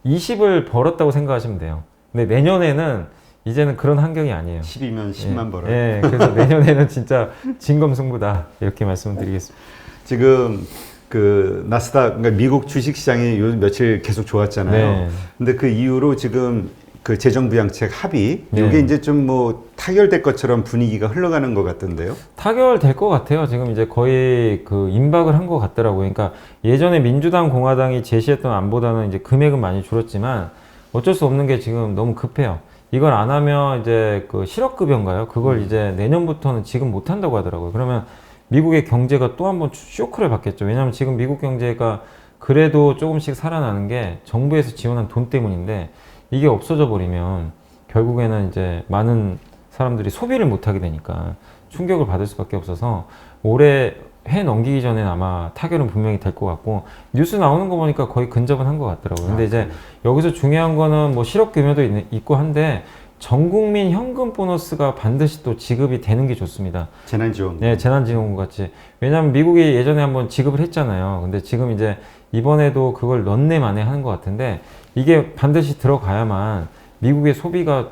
20을 벌었다고 생각하시면 돼요. 근데 내년에는 이제는 그런 환경이 아니에요. 10이면 10만 벌어요. 예, 그래서 내년에는 진짜 진검승부다 이렇게 말씀드리겠습니다. 지금 그 나스닥, 그러니까 미국 주식 시장이 요즘 며칠 계속 좋았잖아요. 네. 근데 그 이후로 지금 그 재정부양책 합의, 네. 이게 이제 좀 뭐 타결될 것처럼 분위기가 흘러가는 것 같던데요. 타결될 것 같아요. 지금 이제 거의 그 임박을 한 것 같더라고요. 그러니까 예전에 민주당, 공화당이 제시했던 안보다는 이제 금액은 많이 줄었지만 어쩔 수 없는 게 지금 너무 급해요. 이걸 안 하면 이제 그 실업급여인가요? 그걸 이제 내년부터는 지금 못 한다고 하더라고요. 그러면 미국의 경제가 또 한 번 쇼크를 받겠죠. 왜냐하면 지금 미국 경제가 그래도 조금씩 살아나는 게 정부에서 지원한 돈 때문인데 이게 없어져 버리면 결국에는 이제 많은 사람들이 소비를 못 하게 되니까 충격을 받을 수밖에 없어서 올해 해 넘기기 전엔 아마 타결은 분명히 될 것 같고 뉴스 나오는 거 보니까 거의 근접은 한 것 같더라고요. 근데 이제 여기서 중요한 거는 뭐 실업급여도 있고 한데 전국민 현금 보너스가 반드시 또 지급이 되는 게 좋습니다. 재난지원금. 네, 재난지원금 같이. 왜냐하면 미국이 예전에 한번 지급을 했잖아요. 근데 지금 이제 이번에도 그걸 넌내 만에 하는 것 같은데 이게 반드시 들어가야만 미국의 소비가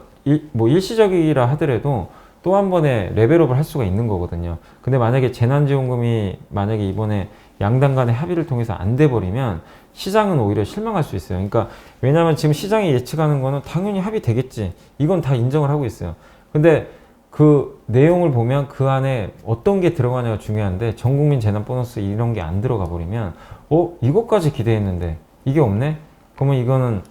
뭐 일시적이라 하더라도 또 한 번에 레벨업을 할 수가 있는 거거든요. 근데 만약에 재난지원금이 만약에 이번에 양당 간의 합의를 통해서 안 돼 버리면 시장은 오히려 실망할 수 있어요. 그러니까 왜냐하면 지금 시장이 예측하는 거는 당연히 합의되겠지. 이건 다 인정을 하고 있어요. 근데 그 내용을 보면 그 안에 어떤 게 들어가냐가 중요한데 전국민 재난 보너스 이런 게 안 들어가 버리면 이것까지 기대했는데 이게 없네? 그러면 이거는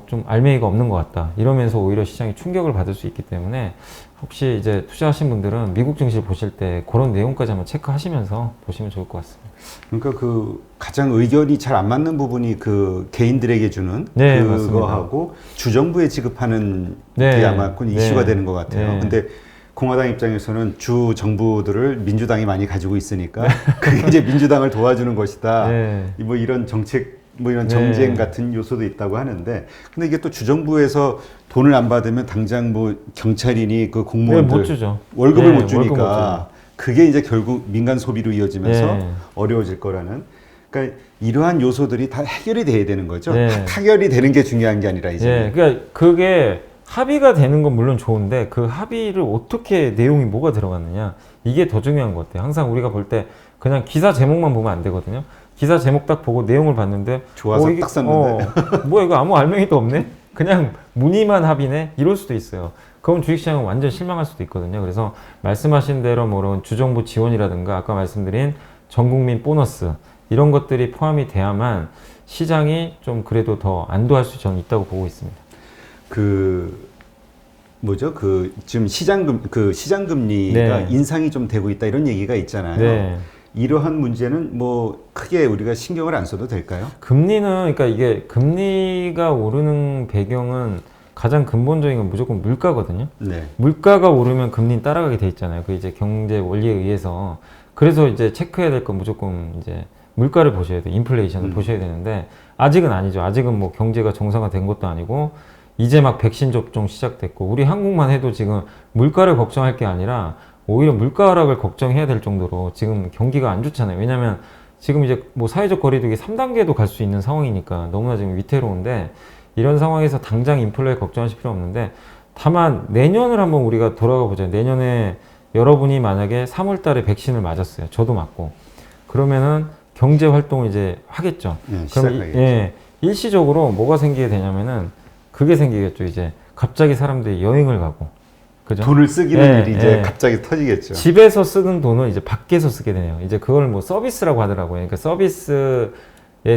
좀 알맹이가 없는 것 같다. 이러면서 오히려 시장이 충격을 받을 수 있기 때문에 혹시 이제 투자하신 분들은 미국 증시를 보실 때 그런 내용까지 한번 체크하시면서 보시면 좋을 것 같습니다. 그러니까 그 가장 의견이 잘 안 맞는 부분이 그 개인들에게 주는 네, 그거하고 주정부에 지급하는 네, 게 아마 그 이슈가 네, 되는 것 같아요. 네. 근데 공화당 입장에서는 주 정부들을 민주당이 많이 가지고 있으니까 그게 이제 민주당을 도와주는 것이다. 네. 뭐 이런 정책 뭐 이런 네. 정쟁 같은 요소도 있다고 하는데, 근데 이게 또 주정부에서 돈을 안 받으면 당장 뭐 경찰이니 그 공무원들 네, 못 주죠. 월급을 네, 못 주니까 그게 이제 결국 민간 소비로 이어지면서 네. 어려워질 거라는. 그러니까 이러한 요소들이 다 해결이 돼야 되는 거죠. 네. 타결이 되는 게 중요한 게 아니라 이제. 예, 그러니까 그게 합의가 되는 건 물론 좋은데 그 합의를 어떻게 내용이 뭐가 들어갔느냐 이게 더 중요한 것 같아요. 항상 우리가 볼 때 그냥 기사 제목만 보면 안 되거든요. 기사 제목 딱 보고 내용을 봤는데 좋아서 이게, 딱 샀는데. 뭐야 이거 아무 알맹이도 없네? 그냥 무늬만 합의네? 이럴 수도 있어요. 그럼 주식시장은 완전 실망할 수도 있거든요. 그래서 말씀하신 대로 뭐 이런 주정부 지원이라든가 아까 말씀드린 전국민 보너스 이런 것들이 포함이 돼야만 시장이 좀 그래도 더 안도할 수 저는 있다고 보고 있습니다. 지금 시장금리가 네. 인상이 좀 되고 있다 이런 얘기가 있잖아요. 네. 이러한 문제는 뭐 크게 우리가 신경을 안 써도 될까요? 금리는 그러니까 이게 금리가 오르는 배경은 가장 근본적인 건 무조건 물가거든요. 네. 물가가 오르면 금리는 따라가게 돼 있잖아요. 그 이제 경제 원리에 의해서. 그래서 이제 체크해야 될 건 무조건 이제 물가를 보셔야 돼요. 인플레이션을 보셔야 되는데 아직은 아니죠. 아직은 뭐 경제가 정상화된 것도 아니고 이제 막 백신 접종 시작됐고 우리 한국만 해도 지금 물가를 걱정할 게 아니라 오히려 물가 하락을 걱정해야 될 정도로 지금 경기가 안 좋잖아요. 왜냐면 지금 이제 뭐 사회적 거리두기 3단계도 갈 수 있는 상황이니까 너무나 지금 위태로운데 이런 상황에서 당장 인플레 걱정하실 필요 없는데 다만 내년을 한번 우리가 돌아가 보자. 내년에 여러분이 만약에 3월 달에 백신을 맞았어요. 저도 맞고. 그러면은 경제 활동을 이제 하겠죠. 그럼 시작하겠죠. 일시적으로 뭐가 생기게 되냐면은 그게 생기겠죠. 이제 갑자기 사람들이 여행을 가고. 그죠? 돈을 쓰기는 일이 이제 예. 갑자기 터지겠죠. 집에서 쓰는 돈을 이제 밖에서 쓰게 되네요. 이제 그걸 뭐 서비스라고 하더라고요. 그러니까 서비스에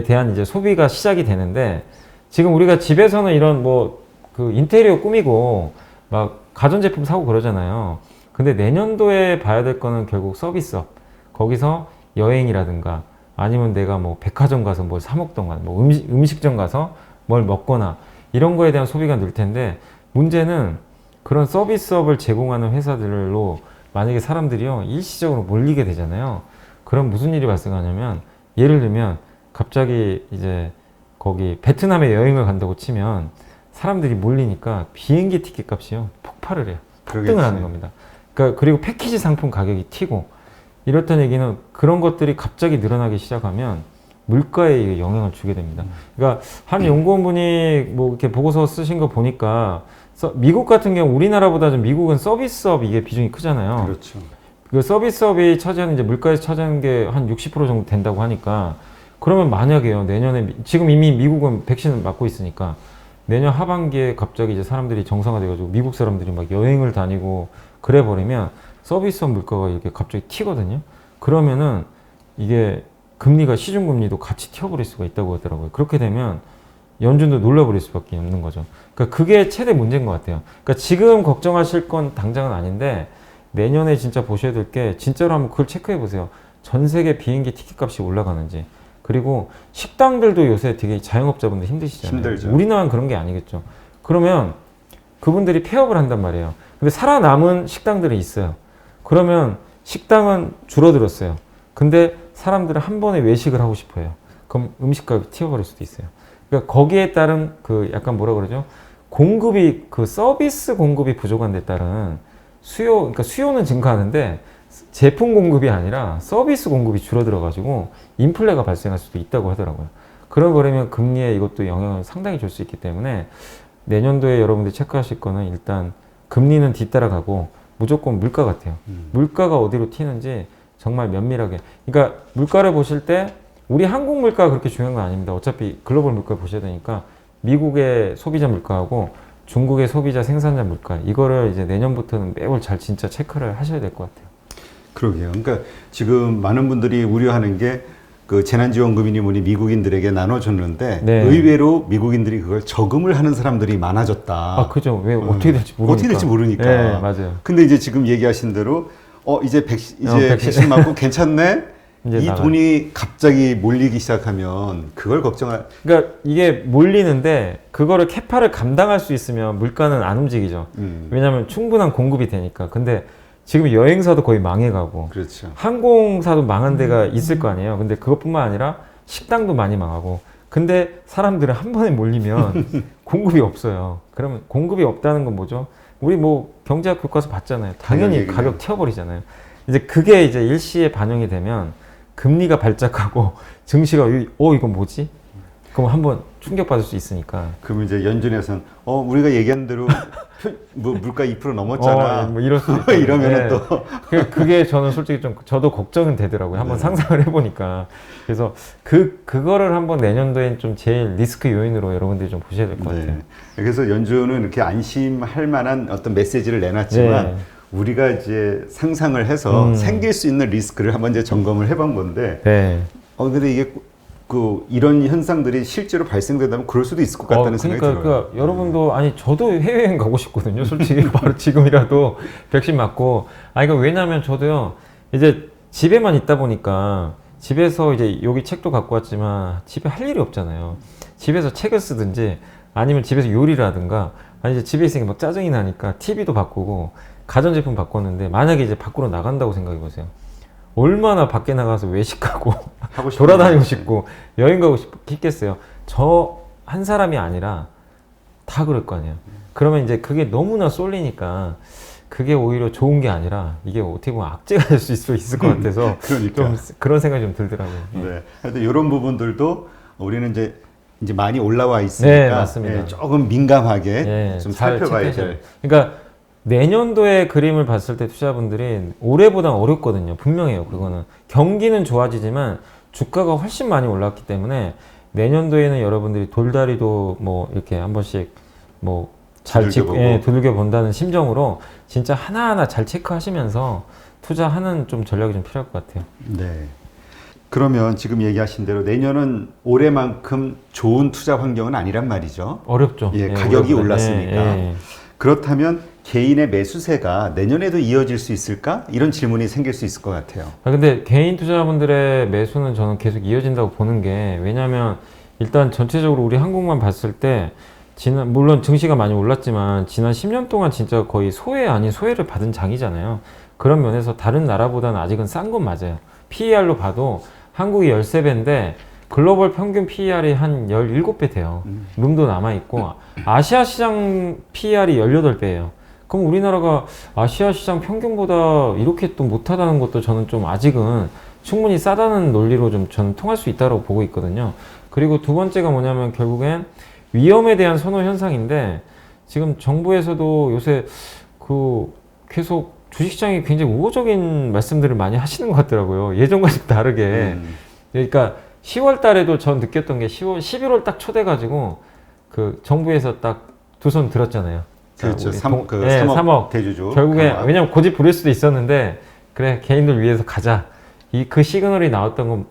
대한 이제 소비가 시작이 되는데 지금 우리가 집에서는 이런 뭐 그 인테리어 꾸미고 막 가전제품 사고 그러잖아요. 근데 내년도에 봐야 될 거는 결국 서비스업. 거기서 여행이라든가 아니면 내가 뭐 백화점 가서 뭘 사 먹던가 뭐 음식점 가서 뭘 먹거나 이런 거에 대한 소비가 늘 텐데 문제는 그런 서비스업을 제공하는 회사들로 만약에 사람들이요 일시적으로 몰리게 되잖아요. 그럼 무슨 일이 발생하냐면 예를 들면 갑자기 이제 거기 베트남에 여행을 간다고 치면 사람들이 몰리니까 비행기 티켓 값이요 폭발을 해요. 폭등을 하는 겁니다. 그러니까 그리고 패키지 상품 가격이 튀고 이렇다는 얘기는 그런 것들이 갑자기 늘어나기 시작하면 물가에 영향을 주게 됩니다. 그러니까 한 연구원분이 뭐 이렇게 보고서 쓰신 거 보니까 미국 같은 경우 우리나라보다 좀 미국은 서비스업 이게 비중이 크잖아요. 그렇죠. 그 서비스업이 차지하는 이제 물가에서 차지하는 게 한 60% 정도 된다고 하니까 그러면 만약에요 내년에 지금 이미 미국은 백신을 맞고 있으니까 내년 하반기에 갑자기 이제 사람들이 정상화돼가지고 미국 사람들이 막 여행을 다니고 그래 버리면 서비스업 물가가 이렇게 갑자기 튀거든요. 그러면은 이게 금리가 시중금리도 같이 튀어버릴 수가 있다고 하더라고요. 그렇게 되면 연준도 놀라버릴 수밖에 없는 거죠. 그러니까 그게 최대 문제인 것 같아요. 그러니까 지금 걱정하실 건 당장은 아닌데 내년에 진짜 보셔야 될 게 진짜로 한번 그걸 체크해 보세요. 전 세계 비행기 티켓 값이 올라가는지. 그리고 식당들도 요새 되게 자영업자분들 힘드시잖아요. 힘들죠. 우리나라는 그런 게 아니겠죠. 그러면 그분들이 폐업을 한단 말이에요. 근데 살아남은 식당들이 있어요. 그러면 식당은 줄어들었어요. 근데 사람들은 한 번에 외식을 하고 싶어요. 그럼 음식값이 튀어버릴 수도 있어요. 그러니까 거기에 따른 그 약간 뭐라 그러죠? 공급이 그 서비스 공급이 부족한 데 따른 그러니까 수요는 증가하는데 제품 공급이 아니라 서비스 공급이 줄어들어 가지고 인플레가 발생할 수도 있다고 하더라고요. 그런 거라면 금리에 이것도 영향을 상당히 줄 수 있기 때문에 내년도에 여러분들이 체크하실 거는 일단 금리는 뒤따라가고 무조건 물가 같아요. 물가가 어디로 튀는지 정말 면밀하게. 그러니까 물가를 보실 때 우리 한국 물가가 그렇게 중요한 건 아닙니다. 어차피 글로벌 물가 보셔야 되니까 미국의 소비자 물가하고 중국의 소비자 생산자 물가 이거를 이제 내년부터는 매월 잘 진짜 체크를 하셔야 될 것 같아요. 그러게요. 그러니까 지금 많은 분들이 우려하는 게 그 재난지원금이니 뭐니 미국인들에게 나눠줬는데 네. 의외로 미국인들이 그걸 저금을 하는 사람들이 많아졌다. 아, 그죠. 왜 어떻게 될지 모르니까. 어떻게 될지 모르니까. 네, 맞아요. 근데 이제 지금 얘기하신 대로 이제 백신 맞고 괜찮네. 이제 이 나가요. 돈이 갑자기 몰리기 시작하면 그걸 걱정할. 그러니까 이게 몰리는데 그거를 캐파를 감당할 수 있으면 물가는 안 움직이죠. 왜냐하면 충분한 공급이 되니까. 근데 지금 여행사도 거의 망해가고 그렇죠. 항공사도 망한 데가 있을 거 아니에요. 근데 그것뿐만 아니라 식당도 많이 망하고. 근데 사람들은 한 번에 몰리면 공급이 없어요. 그러면 공급이 없다는 건 뭐죠? 우리 뭐 경제학 교과서 봤잖아요. 당연히 당연히 가격 튀어버리잖아요. 이제 그게 이제 일시에 반영이 되면 금리가 발작하고 증시가 이건 뭐지? 그럼 한번 충격받을 수 있으니까. 그럼 이제 연준에서는 우리가 얘기한 대로 뭐 물가 2% 넘었잖아. 뭐 이럴 수도 있고. 이러면은 또 그게 저는 솔직히 좀 저도 걱정은 되더라고요. 한번 네. 상상을 해보니까. 그래서 그거를 한번 내년도엔 좀 제일 리스크 요인으로 여러분들이 좀 보셔야 될 것 같아요. 네. 그래서 연준은 이렇게 안심할 만한 어떤 메시지를 내놨지만 네. 우리가 이제 상상을 해서 생길 수 있는 리스크를 한번 이제 점검을 해본 건데 네. 근데 이게 이런 현상들이 실제로 발생된다면 그럴 수도 있을 것 같다는 생각이 들어요. 그러니까 여러분도 아니 저도 해외여행 가고 싶거든요. 솔직히 바로 지금이라도 백신 맞고 그러니까 왜냐하면 저도요 이제 집에만 있다 보니까 집에서 이제 여기 책도 갖고 왔지만 집에 할 일이 없잖아요. 집에서 책을 쓰든지 아니면 집에서 요리를 하든가 아니 이제 집에 있으니까 막 짜증이 나니까 TV도 바꾸고 가전제품 바꿨는데 만약에 이제 밖으로 나간다고 생각해 보세요. 얼마나 밖에 나가서 외식하고 하고 싶은 돌아다니고 거. 싶고 여행 가고 싶겠어요. 저 한 사람이 아니라 다 그럴 거 아니에요. 그러면 이제 그게 너무나 쏠리니까 그게 오히려 좋은 게 아니라 이게 어떻게 보면 악재가 될 수 있을 것 같아서 그러니까. 좀 그런 생각이 좀 들더라고요. 네. 하여튼 이런 부분들도 우리는 이제 많이 올라와 있으니까 네, 맞습니다. 조금 민감하게 예, 좀 잘 살펴봐야 체크하셔야 될. 돼요. 그러니까 내년도의 그림을 봤을 때 투자분들이 올해보다 어렵거든요. 분명해요. 그거는 경기는 좋아지지만 주가가 훨씬 많이 올랐기 때문에 내년도에는 여러분들이 돌다리도 뭐 이렇게 한 번씩 뭐 잘 두들겨보고. 두들겨 본다는 심정으로 진짜 하나하나 잘 체크하시면서 투자하는 좀 전략이 좀 필요할 것 같아요. 네. 그러면 지금 얘기하신 대로 내년은 올해만큼 좋은 투자 환경은 아니란 말이죠. 어렵죠. 예, 가격이 어렵다. 올랐으니까. 그렇다면 개인의 매수세가 내년에도 이어질 수 있을까? 이런 질문이 생길 수 있을 것 같아요. 근데 개인 투자자분들의 매수는 저는 계속 이어진다고 보는 게 왜냐하면 일단 전체적으로 우리 한국만 봤을 때 물론 증시가 많이 올랐지만 지난 10년 동안 진짜 거의 소외 아닌 소외를 받은 장이잖아요. 그런 면에서 다른 나라보다는 아직은 싼 건 맞아요. PER로 봐도 한국이 13배인데 글로벌 평균 PER이 한 17배 돼요. 룸도 남아있고 아시아 시장 PER이 18배예요. 그럼 우리나라가 아시아 시장 평균보다 이렇게 또 못하다는 것도 저는 좀 아직은 충분히 싸다는 논리로 좀 저는 통할 수 있다고 보고 있거든요. 그리고 두 번째가 뭐냐면 결국엔 위험에 대한 선호 현상인데 지금 정부에서도 요새 계속 주식시장이 굉장히 우호적인 말씀들을 많이 하시는 것 같더라고요. 예전과 좀 다르게. 그러니까 10월 달에도 전 느꼈던 게 11월 딱 초돼가지고 정부에서 딱 두 손 들었잖아요. 그렇죠. 우리 3억 대주주. 결국에 강화. 왜냐면 고집 부릴 수도 있었는데 그래 개인들 위해서 가자. 그 시그널이 나왔다는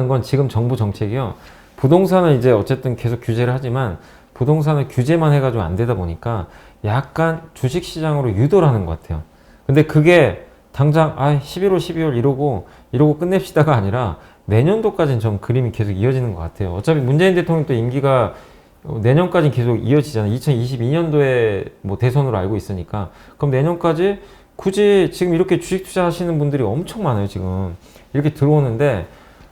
건 지금 정부 정책이요. 부동산은 이제 어쨌든 계속 규제를 하지만 부동산을 규제만 해가지고 안 되다 보니까 약간 주식 시장으로 유도를 하는 것 같아요. 근데 그게 당장 11월, 12월 이러고 끝냅시다가 아니라 내년도까지는 좀 그림이 계속 이어지는 것 같아요. 어차피 문재인 대통령도 임기가 내년까지는 계속 이어지잖아요. 2022년도에 뭐 대선으로 알고 있으니까. 그럼 내년까지 굳이 지금 이렇게 주식 투자하시는 분들이 엄청 많아요, 지금. 이렇게 들어오는데,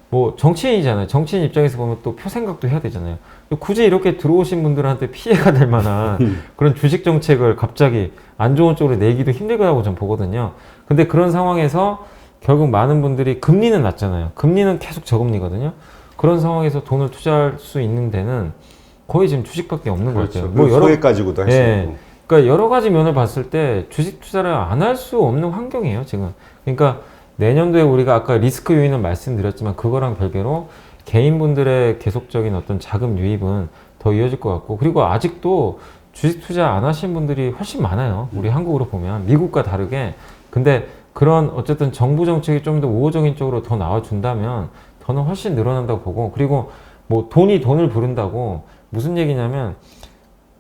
뭐 정치인이잖아요. 정치인 입장에서 보면 또 표 생각도 해야 되잖아요. 굳이 이렇게 들어오신 분들한테 피해가 될 만한 그런 주식 정책을 갑자기 안 좋은 쪽으로 내기도 힘들다고 전 보거든요. 근데 그런 상황에서 결국 많은 분들이 금리는 낮잖아요. 금리는 계속 저금리거든요. 그런 상황에서 돈을 투자할 수 있는 데는 거의 지금 주식밖에 없는 것 그렇죠. 같아요. 뭐 소액 가지고도 할 수 있고. 그러니까 여러 가지 면을 봤을 때 주식 투자를 안 할 수 없는 환경이에요, 지금. 그러니까 내년도에 우리가 아까 리스크 요인은 말씀드렸지만 그거랑 별개로 개인분들의 계속적인 어떤 자금 유입은 더 더 이어질 것 같고, 그리고 아직도 주식 투자 안 하신 분들이 훨씬 많아요. 우리 한국으로 보면 미국과 다르게. 근데 그런 어쨌든 정부 정책이 좀 더 우호적인 쪽으로 더 나와준다면 더는 훨씬 늘어난다고 보고, 그리고 뭐 돈이 돈을 부른다고 무슨 얘기냐면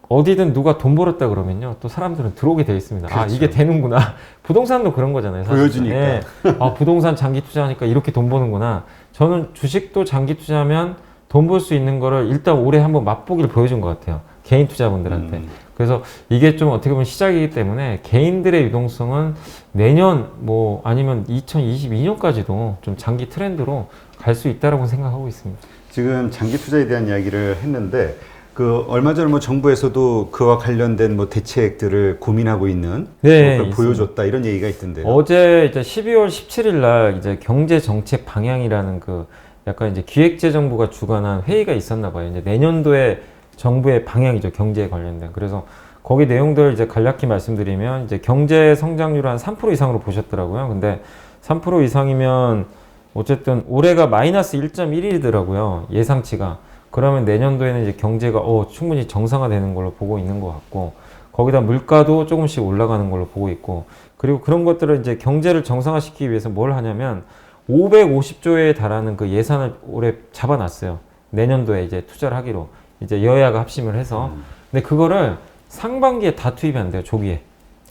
어디든 누가 돈 벌었다 그러면요 또 사람들은 들어오게 돼 있습니다. 아 그렇죠. 이게 되는구나. 부동산도 그런 거잖아요. 사실. 보여주니까. 예. 아 부동산 장기 투자하니까 이렇게 돈 버는구나. 저는 주식도 장기 투자하면 돈 벌 수 있는 거를 일단 올해 한번 맛보기를 보여준 것 같아요. 개인 투자분들한테. 그래서 이게 좀 어떻게 보면 시작이기 때문에 개인들의 유동성은 내년 뭐 아니면 2022년까지도 좀 장기 트렌드로 갈 수 있다라고 생각하고 있습니다. 지금 장기 투자에 대한 이야기를 했는데 그 얼마 전에 뭐 정부에서도 그와 관련된 뭐 대책들을 고민하고 있는 네, 그걸 있습니다. 보여줬다 이런 얘기가 있던데요. 어제 이제 12월 17일 날 이제 경제 정책 방향이라는 그 약간 이제 기획재정부가 주관한 회의가 있었나 봐요. 이제 내년도에 정부의 방향이죠. 경제에 관련된. 그래서 거기 내용들 이제 간략히 말씀드리면 이제 경제 성장률 한 3% 이상으로 보셨더라고요. 근데 3% 이상이면 어쨌든 올해가 마이너스 1.1이더라고요. 예상치가. 그러면 내년도에는 이제 경제가 충분히 정상화되는 걸로 보고 있는 것 같고, 거기다 물가도 조금씩 올라가는 걸로 보고 있고, 그리고 그런 것들을 이제 경제를 정상화시키기 위해서 뭘 하냐면 550조에 달하는 그 예산을 올해 잡아놨어요. 내년도에 이제 투자를 하기로. 이제 여야가 합심을 해서. 근데 그거를 상반기에 다 투입이 안 돼요. 조기에.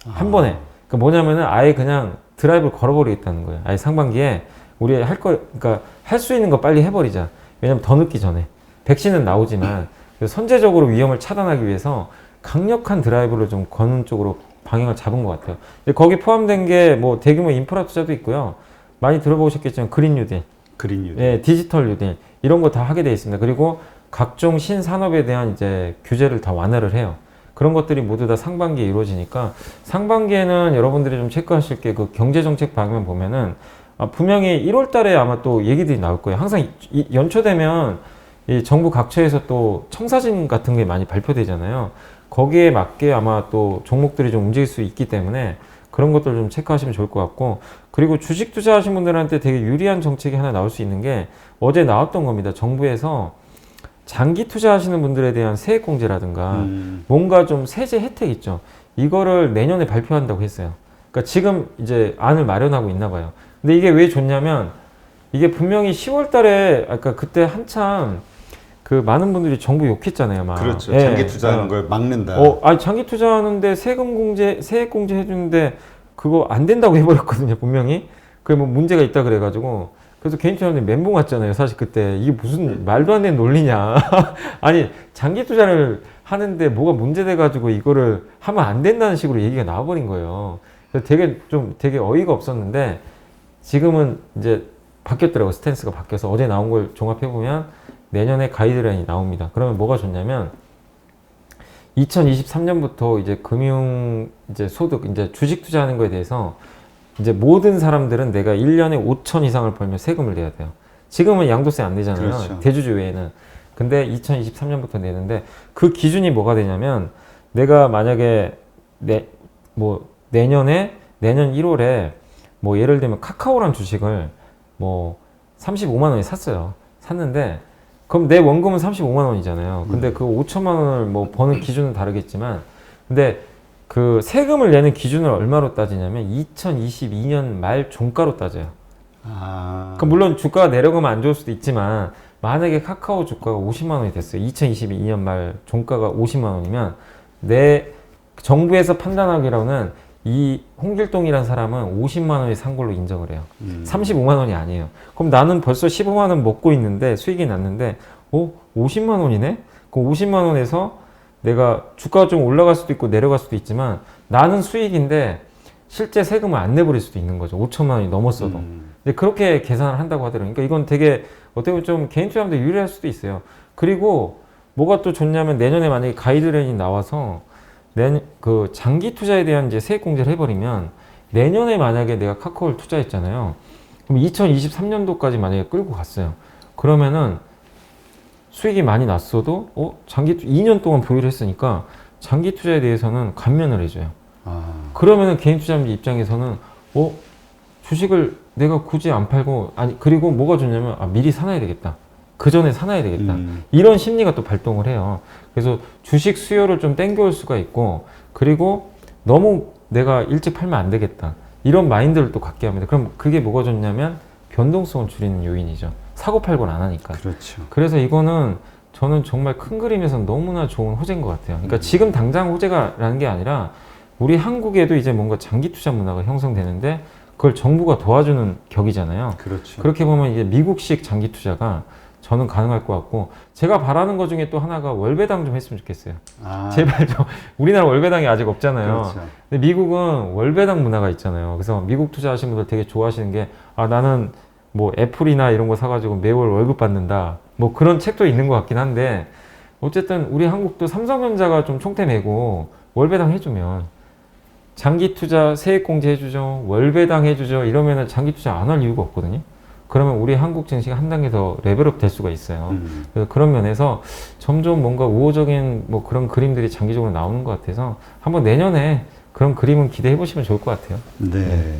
한 번에. 그 뭐냐면은 아예 그냥 드라이브를 걸어버리겠다는 거예요. 아예 상반기에 우리 그러니까 할 수 있는 거 빨리 해버리자. 왜냐면 더 늦기 전에. 백신은 나오지만 선제적으로 위험을 차단하기 위해서 강력한 드라이브를 좀 거는 쪽으로 방향을 잡은 것 같아요. 근데 거기 포함된 게 뭐 대규모 인프라 투자도 있고요. 많이 들어보셨겠지만 그린 뉴딜, 그린 뉴딜. 예, 디지털 뉴딜 이런 거 다 하게 돼 있습니다. 그리고 각종 신산업에 대한 이제 규제를 다 완화를 해요. 그런 것들이 모두 다 상반기에 이루어지니까 상반기에는 여러분들이 좀 체크하실 게 그 경제정책 방면 보면은 분명히 1월 달에 아마 또 얘기들이 나올 거예요. 항상 연초 되면 이 정부 각처에서 또 청사진 같은 게 많이 발표되잖아요. 거기에 맞게 아마 또 종목들이 좀 움직일 수 있기 때문에 그런 것들 좀 체크하시면 좋을 것 같고, 그리고 주식 투자하신 분들한테 되게 유리한 정책이 하나 나올 수 있는 게 어제 나왔던 겁니다. 정부에서 장기 투자하시는 분들에 대한 세액공제라든가 뭔가 좀 세제 혜택 있죠. 이거를 내년에 발표한다고 했어요. 그러니까 지금 이제 안을 마련하고 있나 봐요. 근데 이게 왜 좋냐면 이게 분명히 10월 달에 아까 그때 한참 그 많은 분들이 정부 욕했잖아요, 막. 그렇죠. 예. 장기 투자하는 걸 막는다. 아니 장기 투자하는데 세액 공제 해주는데 그거 안 된다고 해버렸거든요, 분명히. 그게 뭐 문제가 있다 그래가지고. 그래서 개인 투자자들 멘붕 왔잖아요, 사실 그때. 이게 무슨 말도 안 되는 논리냐. 아니 장기 투자를 하는데 뭐가 문제돼가지고 이거를 하면 안 된다는 식으로 얘기가 나와버린 거예요. 그래서 되게 어이가 없었는데 지금은 이제 바뀌었더라고요. 스탠스가 바뀌어서 어제 나온 걸 종합해보면 내년에 가이드라인이 나옵니다. 그러면 뭐가 좋냐면 2023년부터 이제 금융 이제 소득 이제 주식 투자하는 거에 대해서 이제 모든 사람들은 내가 1년에 5천 이상을 벌면 세금을 내야 돼요. 지금은 양도세 안 내잖아요. 그렇죠. 대주주 외에는. 근데 2023년부터 내는데 그 기준이 뭐가 되냐면 내가 만약에 내년 1월에 뭐 예를 들면 카카오란 주식을 뭐 35만 원에 샀어요. 샀는데 그럼 내 원금은 35만 원이잖아요. 근데 그 5천만 원을 뭐 버는 기준은 다르겠지만 근데 그 세금을 내는 기준을 얼마로 따지냐면 2022년 말 종가로 따져요. 그러니까 물론 주가가 내려가면 안 좋을 수도 있지만 만약에 카카오 주가가 50만 원이 됐어요. 2022년 말 종가가 50만 원이면 내 정부에서 판단하기로는 이 홍길동이라는 사람은 50만 원에 산 걸로 인정을 해요. 35만 원이 아니에요. 그럼 나는 벌써 15만 원 먹고 있는데 수익이 났는데 50만 원이네? 그 50만 원에서 내가 주가가 좀 올라갈 수도 있고 내려갈 수도 있지만 나는 수익인데 실제 세금을 안 내버릴 수도 있는 거죠. 5천만 원이 넘었어도. 근데 그렇게 계산을 한다고 하더라고요. 그러니까 이건 되게 어떻게 보면 좀 개인 투자하는데 유리할 수도 있어요. 그리고 뭐가 또 좋냐면 내년에 만약에 가이드라인이 나와서 그 장기 투자에 대한 이제 세액 공제를 해버리면 내년에 만약에 내가 카카오를 투자했잖아요. 그럼 2023년도까지 만약에 끌고 갔어요. 그러면은 수익이 많이 났어도 2년 동안 보유를 했으니까 장기 투자에 대해서는 감면을 해줘요. 그러면은 개인 투자자 입장에서는 주식을 내가 굳이 안 팔고 그리고 뭐가 좋냐면 미리 사놔야 되겠다. 그 전에 사놔야 되겠다. 이런 심리가 또 발동을 해요. 그래서 주식 수요를 좀 땡겨올 수가 있고, 그리고 너무 내가 일찍 팔면 안 되겠다. 이런 마인드를 또 갖게 합니다. 그럼 그게 뭐가 좋냐면 변동성을 줄이는 요인이죠. 사고 팔고는 안 하니까. 그렇죠. 그래서 이거는 저는 정말 큰 그림에서 너무나 좋은 호재인 것 같아요. 그러니까 지금 당장 호재가라는 게 아니라 우리 한국에도 이제 뭔가 장기 투자 문화가 형성되는데 그걸 정부가 도와주는 격이잖아요. 그렇죠. 그렇게 보면 이게 미국식 장기 투자가 저는 가능할 것 같고, 제가 바라는 것 중에 또 하나가 월배당 좀 했으면 좋겠어요. 아, 제발 좀. 우리나라 월배당이 아직 없잖아요. 그렇죠. 근데 미국은 월배당 문화가 있잖아요. 그래서 미국 투자하시는 분들 되게 좋아하시는 게, 아, 나는 뭐 애플이나 이런 거 사가지고 매월 월급 받는다. 뭐 그런 책도 있는 것 같긴 한데, 어쨌든 우리 한국도 삼성전자가 좀 총대 메고 월배당 해주면, 장기 투자 세액공제 해주죠, 월배당 해주죠, 이러면은 장기 투자 안 할 이유가 없거든요. 그러면 우리 한국 증시가 한 단계 더 레벨업 될 수가 있어요. 그래서 그런 면에서 점점 뭔가 우호적인 뭐 그런 그림들이 장기적으로 나오는 것 같아서 한번 내년에 그런 그림은 기대해 보시면 좋을 것 같아요. 네.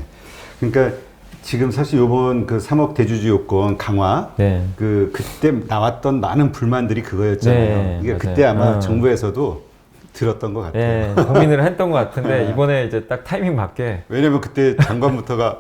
그러니까 지금 사실 요번 그 3억 대주주 요건 강화, 네. 그때 나왔던 많은 불만들이 그거였잖아요. 네, 이게 맞아요. 그때 아마 정부에서도 들었던 것 같아요. 네, 고민을 했던 것 같은데 이번에 이제 딱 타이밍 맞게. 왜냐면 그때 장관부터가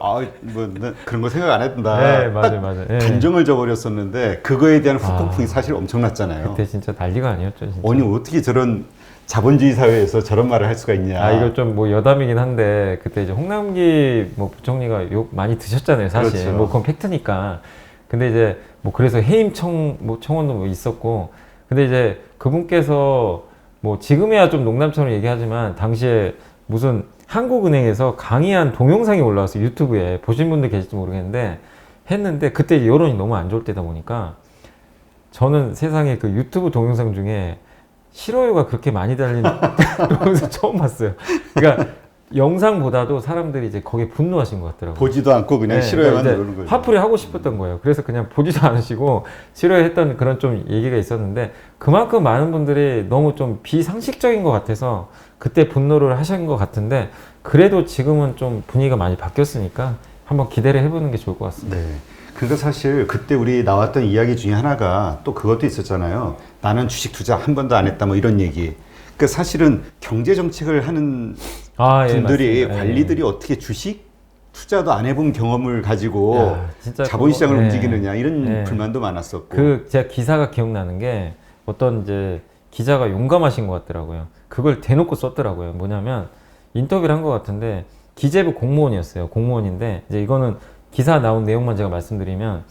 그런 거 생각 안 했다. 네, 맞아요. 네. 단정을 줘버렸었는데 그거에 대한 후폭풍이 사실 엄청났잖아요. 그때 진짜 난리가 아니었죠, 진짜. 아니 어떻게 저런 자본주의 사회에서 저런 말을 할 수가 있냐. 아, 이거 좀 뭐 여담이긴 한데, 그때 이제 홍남기 뭐 부총리가 욕 많이 드셨잖아요, 사실. 그렇죠. 뭐 그건 팩트니까. 근데 이제 뭐 그래서 해임 청원도 뭐 있었고, 근데 이제 그분께서 뭐 지금이야 좀 농담처럼 얘기하지만 당시에 무슨 한국은행에서 강의한 동영상이 올라왔어요, 유튜브에. 보신 분들 계실지 모르겠는데 했는데, 그때 여론이 너무 안 좋을 때다 보니까 저는 세상에 그 유튜브 동영상 중에 싫어요가 그렇게 많이 달린 동영상 처음 봤어요. 그러니까 영상보다도 사람들이 이제 거기에 분노하신 것 같더라고요. 보지도 않고 그냥 싫어요만 그러니까 누르는 거죠. 화풀이 하고 싶었던 거예요. 그래서 그냥 보지도 않으시고 싫어했던 그런 좀 얘기가 있었는데, 그만큼 많은 분들이 너무 좀 비상식적인 것 같아서 그때 분노를 하신 것 같은데, 그래도 지금은 좀 분위기가 많이 바뀌었으니까 한번 기대를 해보는 게 좋을 것 같습니다. 네. 그러니까 사실 그때 우리 나왔던 이야기 중에 하나가 또 그것도 있었잖아요. 나는 주식 투자 한 번도 안 했다 뭐 이런 얘기. 그러니까 사실은 경제 정책을 하는 분들이 예, 관리들이 어떻게 주식 투자도 안 해본 경험을 가지고 야, 진짜 자본시장을 그거, 움직이느냐 이런 네. 불만도 많았었고. 그 제가 기사가 기억나는 게, 어떤 이제 기자가 용감하신 것 같더라고요. 그걸 대놓고 썼더라고요. 뭐냐면 인터뷰를 한 것 같은데, 기재부 공무원이었어요. 공무원인데 이제 이거는 기사 나온 내용만 제가 말씀드리면,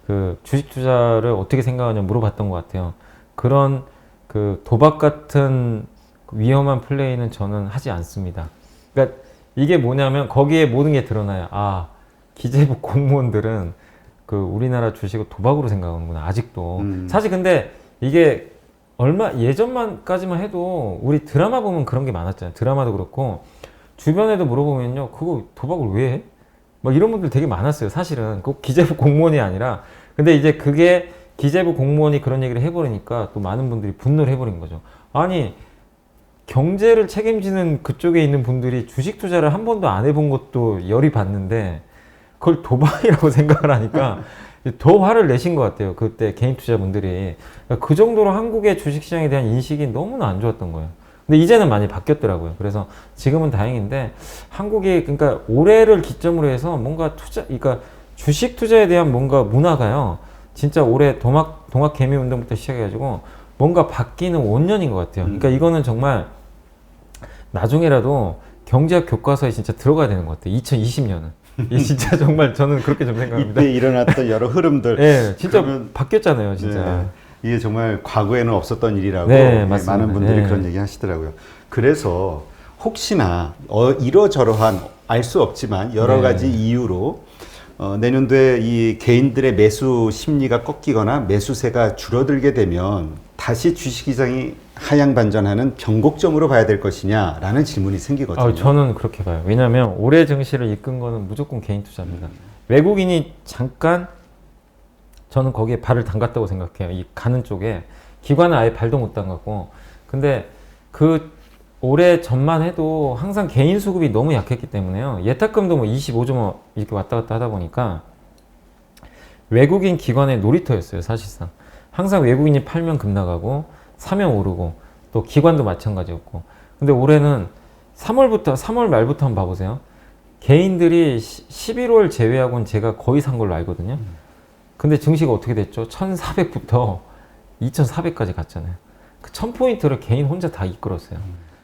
그 주식 투자를 어떻게 생각하냐 물어봤던 것 같아요. 그런 그 도박 같은 위험한 플레이는 저는 하지 않습니다. 그러니까 이게 뭐냐면 거기에 모든 게 드러나요. 아, 기재부 공무원들은 그 우리나라 주식을 도박으로 생각하는구나, 아직도. 사실 근데 이게 얼마 예전만까지만 해도 우리 드라마 보면 그런 게 많았잖아요. 드라마도 그렇고 주변에도 물어보면요, 그거 도박을 왜 해? 막 이런 분들 되게 많았어요. 사실은 꼭 기재부 공무원이 아니라. 근데 이제 그게 기재부 공무원이 그런 얘기를 해버리니까 또 많은 분들이 분노를 해버린 거죠. 아니, 경제를 책임지는 그쪽에 있는 분들이 주식 투자를 한 번도 안 해본 것도 열이 받는데 그걸 도박이라고 생각을 하니까 더 화를 내신 것 같아요. 그때 개인 투자분들이. 그 정도로 한국의 주식시장에 대한 인식이 너무나 안 좋았던 거예요. 근데 이제는 많이 바뀌었더라고요. 그래서 지금은 다행인데, 한국이 그러니까 올해를 기점으로 해서 뭔가 그러니까 주식 투자에 대한 뭔가 문화가요, 진짜 올해 동학 개미 운동부터 시작해가지고 뭔가 바뀌는 5년인 것 같아요. 그러니까 이거는 정말 나중에라도 경제학 교과서에 진짜 들어가야 되는 것 같아요. 2020년은. 이 진짜 정말 저는 그렇게 좀 생각합니다. 이때 일어났던 여러 흐름들. 네, 진짜 그러면, 바뀌었잖아요, 진짜. 네, 이게 정말 과거에는 없었던 일이라고 네, 맞습니다. 많은 분들이 네. 그런 얘기 하시더라고요. 그래서 혹시나 이러저러한 알 수 없지만 여러 네. 가지 이유로 내년도에 이 개인들의 매수 심리가 꺾이거나 매수세가 줄어들게 되면 다시 주식시장이 하향 반전하는 변곡점으로 봐야 될 것이냐라는 질문이 생기거든요. 저는 그렇게 봐요. 왜냐하면 올해 증시를 이끈 거는 무조건 개인 투자입니다. 외국인이 잠깐, 저는 거기에 발을 담갔다고 생각해요. 이 가는 쪽에. 기관은 아예 발도 못 담갔고. 근데 그 올해 전만 해도 항상 개인 수급이 너무 약했기 때문에요. 예탁금도 뭐 25조 이렇게 왔다 갔다 하다 보니까 외국인 기관의 놀이터였어요, 사실상. 항상 외국인이 팔면 급 나가고 사면 오르고 또 기관도 마찬가지였고. 근데 올해는 3월 말부터 한번 봐보세요. 개인들이 11월 제외하고는 제가 거의 산 걸로 알거든요. 근데 증시가 어떻게 됐죠? 1400부터 2400까지 갔잖아요. 그 1000포인트를 개인 혼자 다 이끌었어요.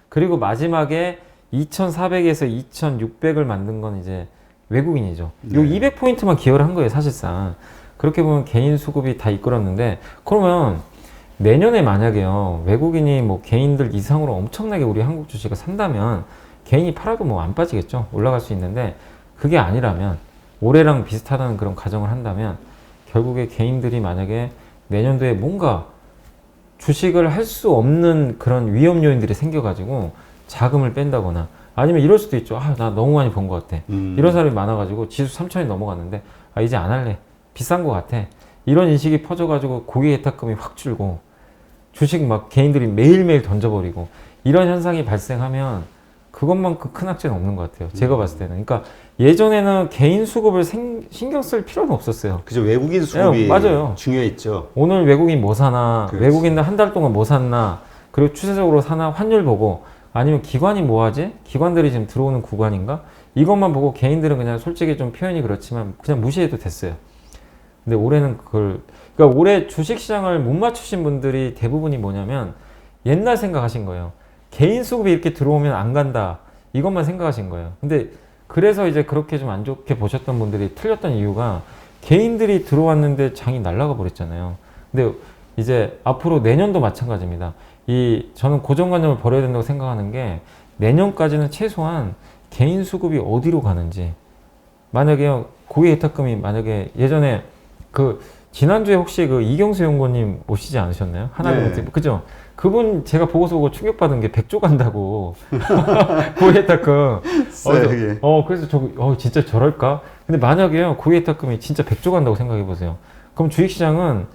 그리고 마지막에 2400에서 2600을 만든 건 이제 외국인이죠. 요 200포인트만 기여를 한 거예요, 사실상. 그렇게 보면 개인 수급이 다 이끌었는데, 그러면 내년에 만약에요, 외국인이 뭐 개인들 이상으로 엄청나게 우리 한국 주식을 산다면 개인이 팔아도 뭐 안 빠지겠죠. 올라갈 수 있는데, 그게 아니라면 올해랑 비슷하다는 그런 가정을 한다면 결국에 개인들이 만약에 내년도에 뭔가 주식을 할 수 없는 그런 위험 요인들이 생겨가지고 자금을 뺀다거나 아니면 이럴 수도 있죠. 아, 나 너무 많이 번 것 같아. 이런 사람이 많아가지고 지수 3000이 넘어갔는데 아, 이제 안 할래. 비싼 것 같아. 이런 인식이 퍼져가지고 고객 예탁금이 확 줄고 주식 막 개인들이 매일매일 던져버리고 이런 현상이 발생하면 그것만큼 큰 악재는 없는 것 같아요. 제가 봤을 때는. 그러니까 예전에는 개인 수급을 신경 쓸 필요는 없었어요. 그죠. 외국인 수급이 맞아요. 중요했죠. 오늘 외국인 뭐 사나, 그렇지. 외국인들 한 달 동안 뭐 샀나, 그리고 추세적으로 사나, 환율 보고, 아니면 기관이 뭐 하지? 기관들이 지금 들어오는 구간인가? 이것만 보고 개인들은 그냥 솔직히 좀 표현이 그렇지만 그냥 무시해도 됐어요. 근데 올해는 그러니까 올해 주식시장을 못 맞추신 분들이 대부분이 뭐냐면 옛날 생각하신 거예요. 개인 수급이 이렇게 들어오면 안 간다. 이것만 생각하신 거예요. 근데 그래서 이제 그렇게 좀 안 좋게 보셨던 분들이 틀렸던 이유가 개인들이 들어왔는데 장이 날아가 버렸잖아요. 근데 이제 앞으로 내년도 마찬가지입니다. 저는 고정관념을 버려야 된다고 생각하는 게 내년까지는 최소한 개인 수급이 어디로 가는지 만약에 고객 예탁금이 만약에 예전에 지난주에 혹시 이경수 연구원님 오시지 않으셨나요? 하나금융 네. 그죠? 그분 제가 보고서 보고 충격받은 게 100조 간다고 고객 예탁금. 그래서 진짜 저럴까? 근데 만약에요 고객 예탁금이 진짜 100조 간다고 생각해 보세요. 그럼 주식시장은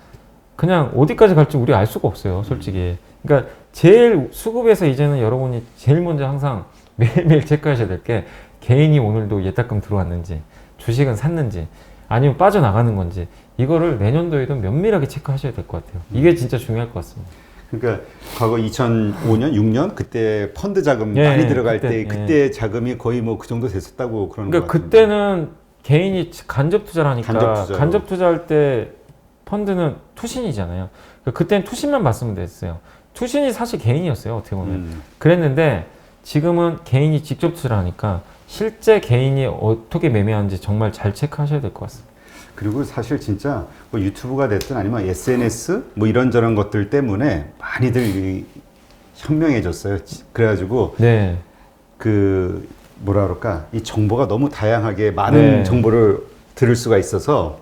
그냥 어디까지 갈지 우리 알 수가 없어요, 솔직히. 그러니까 제일 수급에서 이제는 여러분이 제일 먼저 항상 매일매일 체크하셔야 될 게 개인이 오늘도 예탁금 들어왔는지, 주식은 샀는지, 아니면 빠져나가는 건지 이거를 내년도에도 면밀하게 체크하셔야 될 것 같아요. 이게 진짜 중요할 것 같습니다. 그러니까 과거 2005년, 6년 그때 펀드 자금 많이 들어갈 그때 자금이 거의 뭐 그 정도 됐었다고 그러는 것 같아요. 그때는 개인이 간접 투자를 하니까 간접 투자할 때 펀드는 투신이잖아요. 그때는 투신만 봤으면 됐어요. 투신이 사실 개인이었어요, 어떻게 보면. 그랬는데 지금은 개인이 직접 투자를 하니까 실제 개인이 어떻게 매매하는지 정말 잘 체크하셔야 될 것 같습니다. 그리고 사실 진짜 뭐 유튜브가 됐든 아니면 SNS 뭐 이런저런 것들 때문에 많이들 현명해졌어요. 그래가지고 네. 뭐라 그럴까, 이 정보가 너무 다양하게 많은 정보를 들을 수가 있어서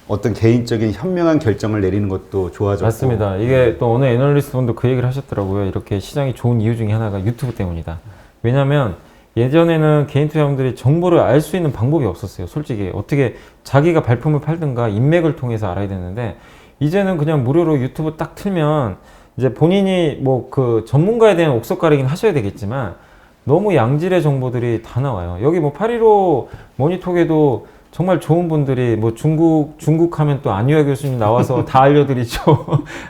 어떤 개인적인 현명한 결정을 내리는 것도 좋아졌고. 맞습니다. 이게 또 어느 애널리스트 분도 그 얘기를 하셨더라고요. 이렇게 시장이 좋은 이유 중에 하나가 유튜브 때문이다. 왜냐하면 예전에는 개인 투자자분들이 정보를 알 수 있는 방법이 없었어요. 솔직히 어떻게 자기가 발품을 팔든가 인맥을 통해서 알아야 되는데 이제는 그냥 무료로 유튜브 딱 틀면 이제 본인이 뭐 전문가에 대한 옥석 가리긴 하셔야 되겠지만 너무 양질의 정보들이 다 나와요. 여기 뭐 815 모니톡에도 정말 좋은 분들이 뭐 중국 하면 또 안유아 교수님 나와서 다 알려드리죠.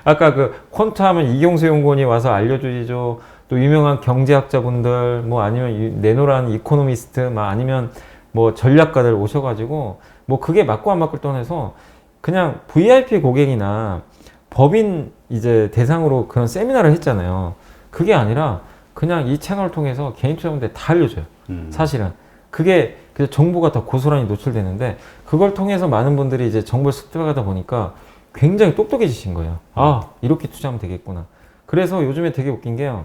아까 퀀트 하면 이경수 연구원이 와서 알려주시죠. 또 유명한 경제학자분들 뭐 아니면 내노란 이코노미스트 막 아니면 뭐 전략가들 오셔가지고 뭐 그게 맞고 안 맞고를 떠나서 그냥 VIP 고객이나 법인 이제 대상으로 그런 세미나를 했잖아요. 그게 아니라 그냥 이 채널을 통해서 개인 투자분들 다 알려줘요. 사실은 그게 정보가 더 고스란히 노출되는데 그걸 통해서 많은 분들이 이제 정보를 습득하다 보니까 굉장히 똑똑해지신 거예요. 아, 이렇게 투자하면 되겠구나. 그래서 요즘에 되게 웃긴 게요.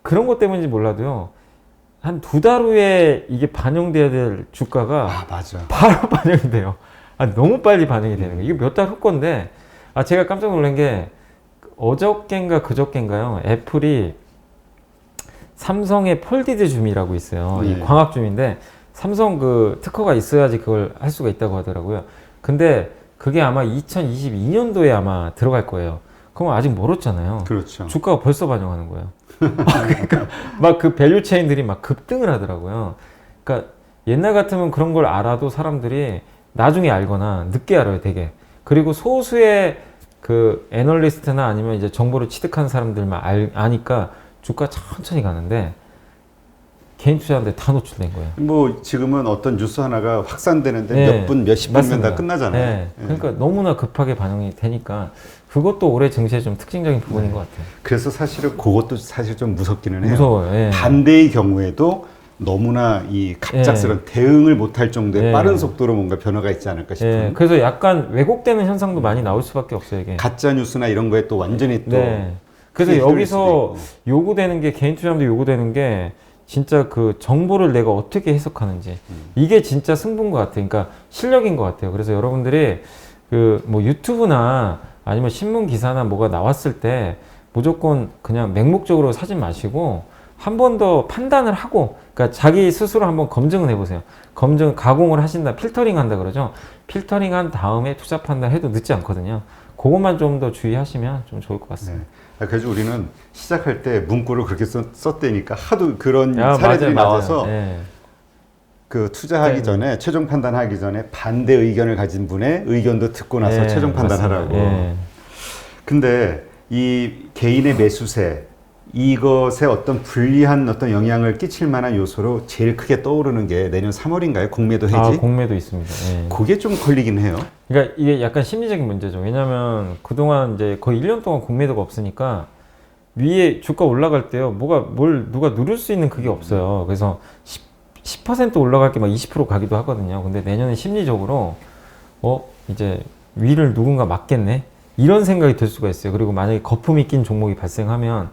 그런 것 때문인지 몰라도요. 한 2달 후에 이게 반영돼야 될 주가가 맞아. 바로 반영이 돼요. 너무 빨리 반영이 되는 거예요. 이게 몇 달 후 건데 제가 깜짝 놀란 게 어저께인가 그저께인가요. 애플이 삼성의 폴디드 줌이라고 있어요. 이 광학 줌인데 삼성 특허가 있어야지 그걸 할 수가 있다고 하더라고요. 근데 그게 아마 2022년도에 아마 들어갈 거예요. 그럼 아직 멀었잖아요. 그렇죠. 주가가 벌써 반영하는 거예요. 그러니까 막 밸류 체인들이 막 급등을 하더라고요. 그러니까 옛날 같으면 그런 걸 알아도 사람들이 나중에 알거나 늦게 알아요, 되게. 그리고 소수의 그 애널리스트나 아니면 이제 정보를 취득한 사람들만 아니까 주가 천천히 가는데 개인 투자자한테 다 노출된 거예요. 뭐 지금은 어떤 뉴스 하나가 확산되는데 네, 몇 분, 몇십 분이면 다 맞습니다. 끝나잖아요. 네, 그러니까 너무나 급하게 반영이 되니까 그것도 올해 증시의 좀 특징적인 부분인 것 같아요. 그래서 사실은 그것도 사실 좀 무섭기는 해요. 무서워요. 예. 반대의 경우에도 너무나 이 갑작스런 대응을 못할 정도의 예. 빠른 속도로 뭔가 변화가 있지 않을까 싶은. 예, 그래서 약간 왜곡되는 현상도 많이 나올 수밖에 없어요, 이게. 가짜 뉴스나 이런 거에 또 완전히 또 네. 그래서 휘둘릴 수도 여기서 있고. 요구되는 게 개인 투자자한테 요구되는 게 진짜 그 정보를 내가 어떻게 해석하는지 이게 진짜 승부인 것 같아요. 그러니까 실력인 것 같아요. 그래서 여러분들이 그 뭐 유튜브나 아니면 신문 기사나 뭐가 나왔을 때 무조건 그냥 맹목적으로 사지 마시고 한 번 더 판단을 하고, 그러니까 자기 스스로 한번 검증을 해보세요. 가공을 하신다, 필터링 한다 그러죠. 필터링 한 다음에 투자 판단해도 늦지 않거든요. 그것만 좀 더 주의하시면 좀 좋을 것 같습니다. 그래서 우리는 시작할 때 문구를 그렇게 썼대니까 하도 그런 야, 사례들이 맞아요, 나와서 맞아요. 네. 그 투자하기 네. 전에 최종 판단하기 전에 반대 의견을 가진 분의 의견도 듣고 나서 네, 최종 판단하라고. 맞습니다. 네. 근데 이 개인의 매수세 이것에 어떤 불리한 어떤 영향을 끼칠 만한 요소로 제일 크게 떠오르는 게 내년 3월인가요? 공매도 해지? 아, 공매도 있습니다. 예. 그게 좀 걸리긴 해요. 그러니까 이게 약간 심리적인 문제죠. 왜냐하면 그동안 이제 거의 1년 동안 공매도가 없으니까 위에 주가 올라갈 때요, 누가 누를 수 있는 그게 없어요. 그래서 10% 올라갈 게 막 20% 가기도 하거든요. 근데 내년에 심리적으로 이제 위를 누군가 막겠네, 이런 생각이 들 수가 있어요. 그리고 만약에 거품이 낀 종목이 발생하면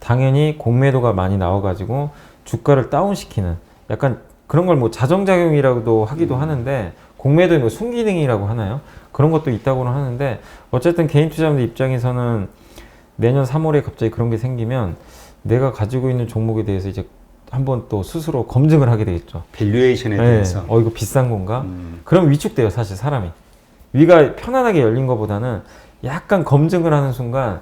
당연히 공매도가 많이 나와가지고 주가를 다운시키는 약간 그런 걸 뭐 자정작용이라고도 하기도 하는데, 공매도의 뭐 순기능이라고 하나요? 그런 것도 있다고는 하는데, 어쨌든 개인 투자자들 입장에서는 내년 3월에 갑자기 그런 게 생기면 내가 가지고 있는 종목에 대해서 이제 한번 또 스스로 검증을 하게 되겠죠. 밸류에이션에 네. 대해서. 이거 비싼 건가? 그럼 위축돼요, 사실 사람이. 위가 편안하게 열린 것보다는 약간 검증을 하는 순간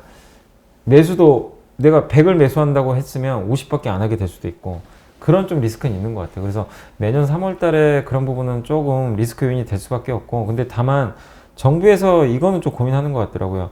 매수도 내가 100을 매수한다고 했으면 50밖에 안 하게 될 수도 있고, 그런 좀 리스크는 있는 것 같아요. 그래서 내년 3월 달에 그런 부분은 조금 리스크 요인이 될 수밖에 없고, 근데 다만 정부에서 이거는 좀 고민하는 것 같더라고요.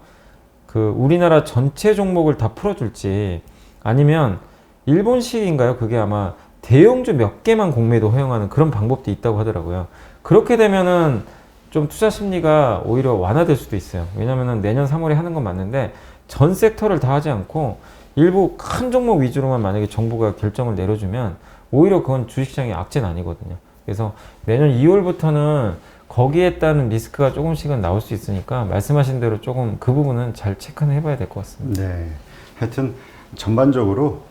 그 우리나라 전체 종목을 다 풀어줄지, 아니면 일본식인가요? 그게 아마 대형주 몇 개만 공매도 허용하는 그런 방법도 있다고 하더라고요. 그렇게 되면은 좀 투자 심리가 오히려 완화될 수도 있어요. 왜냐면은 내년 3월에 하는 건 맞는데 전 섹터를 다 하지 않고 일부 큰 종목 위주로만 만약에 정부가 결정을 내려주면 오히려 그건 주식시장의 악재는 아니거든요. 그래서 내년 2월부터는 거기에 따른 리스크가 조금씩은 나올 수 있으니까 말씀하신 대로 조금 그 부분은 잘 체크는 해봐야 될 것 같습니다. 네. 하여튼 전반적으로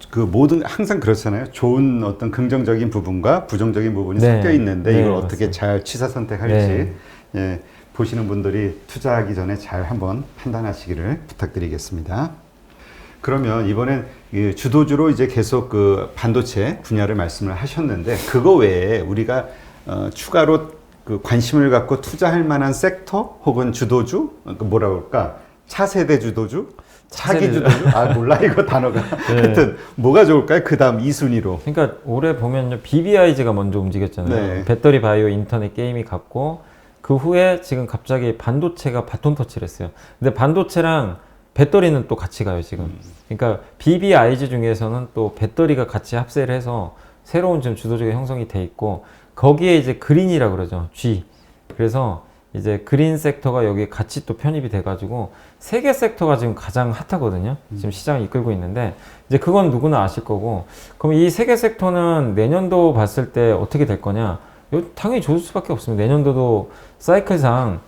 그 모든 항상 그렇잖아요. 좋은 어떤 긍정적인 부분과 부정적인 부분이 네. 섞여 있는데 네, 이걸 맞습니다. 어떻게 잘 취사 선택할지 네. 예, 보시는 분들이 투자하기 전에 잘 한번 판단하시기를 부탁드리겠습니다. 그러면 이번엔 이 주도주로 이제 계속 그 반도체 분야를 말씀을 하셨는데, 그거 외에 우리가 추가로 그 관심을 갖고 투자할 만한 섹터 혹은 주도주, 뭐라 그럴까, 차세대 주도주, 차기 주도주, 몰라 이거 단어가. 하여튼 뭐가 좋을까요? 그 다음 2순위로. 그러니까 올해 보면요, BBIG가 먼저 움직였잖아요. 네. 배터리 바이오 인터넷 게임이 갔고, 그 후에 지금 갑자기 반도체가 바톤 터치를 했어요. 근데 반도체랑 배터리는 또 같이 가요, 지금. 그러니까 BBIG 중에서는 또 배터리가 같이 합세를 해서 새로운 지금 주도주가 형성이 돼 있고, 거기에 이제 그린이라고 그러죠, G. 그래서 이제 그린 섹터가 여기에 같이 또 편입이 돼가지고 세 개 섹터가 지금 가장 핫하거든요. 지금 시장을 이끌고 있는데, 이제 그건 누구나 아실 거고, 그럼 이 세 개 섹터는 내년도 봤을 때 어떻게 될 거냐? 당연히 좋을 수밖에 없습니다. 내년도도 사이클상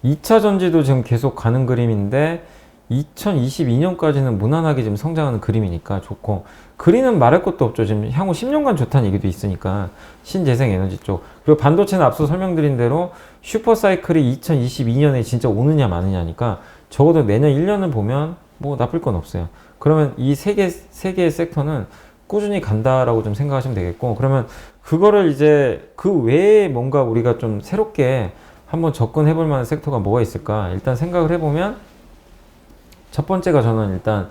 2차 전지도 지금 계속 가는 그림인데 2022년까지는 무난하게 지금 성장하는 그림이니까 좋고, 그린은 말할 것도 없죠. 지금 향후 10년간 좋다는 얘기도 있으니까, 신재생 에너지 쪽. 그리고 반도체는 앞서 설명드린 대로 슈퍼 사이클이 2022년에 진짜 오느냐 마느냐니까 적어도 내년 1년을 보면 뭐 나쁠 건 없어요. 그러면 이 세 개의 섹터는 꾸준히 간다라고 좀 생각하시면 되겠고, 그러면 그거를 이제 그 외에 뭔가 우리가 좀 새롭게 한번 접근해 볼 만한 섹터가 뭐가 있을까? 일단 생각을 해보면 첫 번째가 저는 일단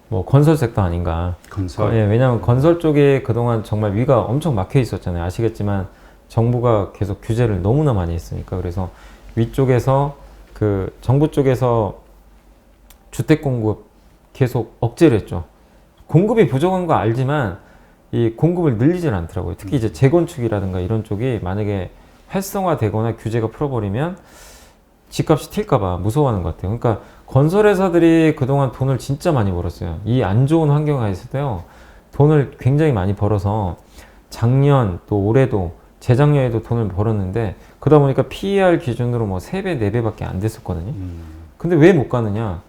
뭐 건설 섹터 아닌가. 건설. 예, 왜냐하면 건설 쪽에 그동안 정말 위가 엄청 막혀 있었잖아요. 아시겠지만 정부가 계속 규제를 너무나 많이 했으니까. 그래서 위쪽에서 그 정부 쪽에서 주택 공급 계속 억제를 했죠. 공급이 부족한 거 알지만 이 공급을 늘리질 않더라고요. 특히 이제 재건축이라든가 이런 쪽이 만약에 활성화되거나 규제가 풀어버리면 집값이 튈까봐 무서워하는 것 같아요. 그러니까 건설회사들이 그동안 돈을 진짜 많이 벌었어요. 이 안 좋은 환경에 있을 때요, 돈을 굉장히 많이 벌어서 작년 또 올해도 재작년에도 돈을 벌었는데, 그러다 보니까 PER 기준으로 뭐 3배, 4배밖에 안 됐었거든요. 근데 왜 못 가느냐?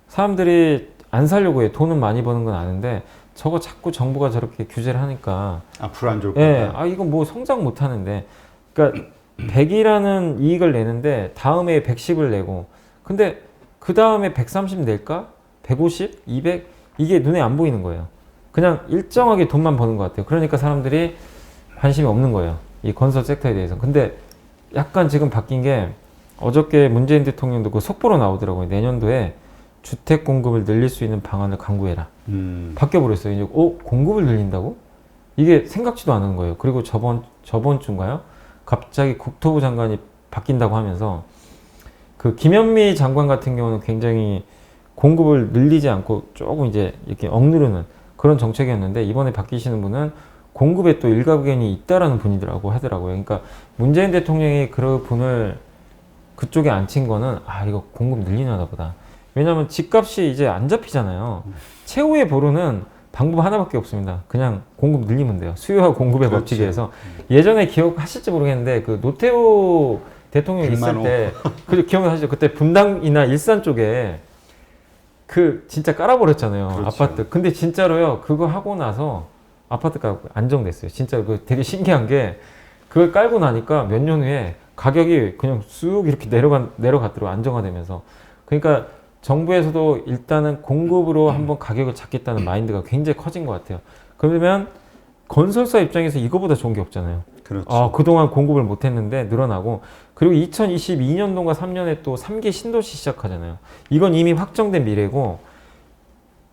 사람들이 안 살려고 해. 돈은 많이 버는 건 아는데 저거 자꾸 정부가 저렇게 규제를 하니까 앞으로 안 좋을 예, 거다. 아 이거 뭐 성장 못 하는데, 그러니까 100이라는 이익을 내는데 다음에 110을 내고, 근데 그 다음에 130 낼까? 150? 200? 이게 눈에 안 보이는 거예요. 그냥 일정하게 돈만 버는 것 같아요. 그러니까 사람들이 관심이 없는 거예요, 이 건설 섹터에 대해서. 근데 약간 지금 바뀐 게, 어저께 문재인 대통령도 그 속보로 나오더라고요. 내년도에 주택 공급을 늘릴 수 있는 방안을 강구해라. 바뀌어버렸어요. 이제 공급을 늘린다고? 이게 생각지도 않은 거예요. 그리고 저번 주인가요? 갑자기 국토부 장관이 바뀐다고 하면서, 그 김현미 장관 같은 경우는 굉장히 공급을 늘리지 않고 조금 이제 이렇게 억누르는 그런 정책이었는데, 이번에 바뀌시는 분은 공급에 또 일가견이 있다라는 분이더라고 하더라고요. 그러니까 문재인 대통령이 그 분을 그쪽에 앉힌 거는, 아 이거 공급 늘리나 보다. 왜냐하면 집값이 이제 안 잡히잖아요. 최후의 보루는 방법 하나밖에 없습니다. 그냥 공급 늘리면 돼요. 수요와 공급의 그렇죠. 법칙에 서 예전에 기억하실지 모르겠는데, 그 노태우 대통령 있을 때, 그 기억나시죠? 그때 분당이나 일산 쪽에 그 진짜 깔아버렸잖아요. 그렇죠. 아파트. 근데 진짜로요, 그거 하고 나서 아파트가 안정됐어요. 진짜 그 되게 신기한 게, 그걸 깔고 나니까 몇 년 후에 가격이 그냥 쑥 이렇게 내려갔더라고요. 안정화되면서. 그러니까 정부에서도 일단은 공급으로 한번 가격을 잡겠다는 마인드가 굉장히 커진 것 같아요. 그러면 건설사 입장에서 이거보다 좋은 게 없잖아요. 그렇죠. 아, 그동안 공급을 못 했는데 늘어나고, 그리고 2022년도인가 3년에 또 3기 신도시 시작하잖아요. 이건 이미 확정된 미래고,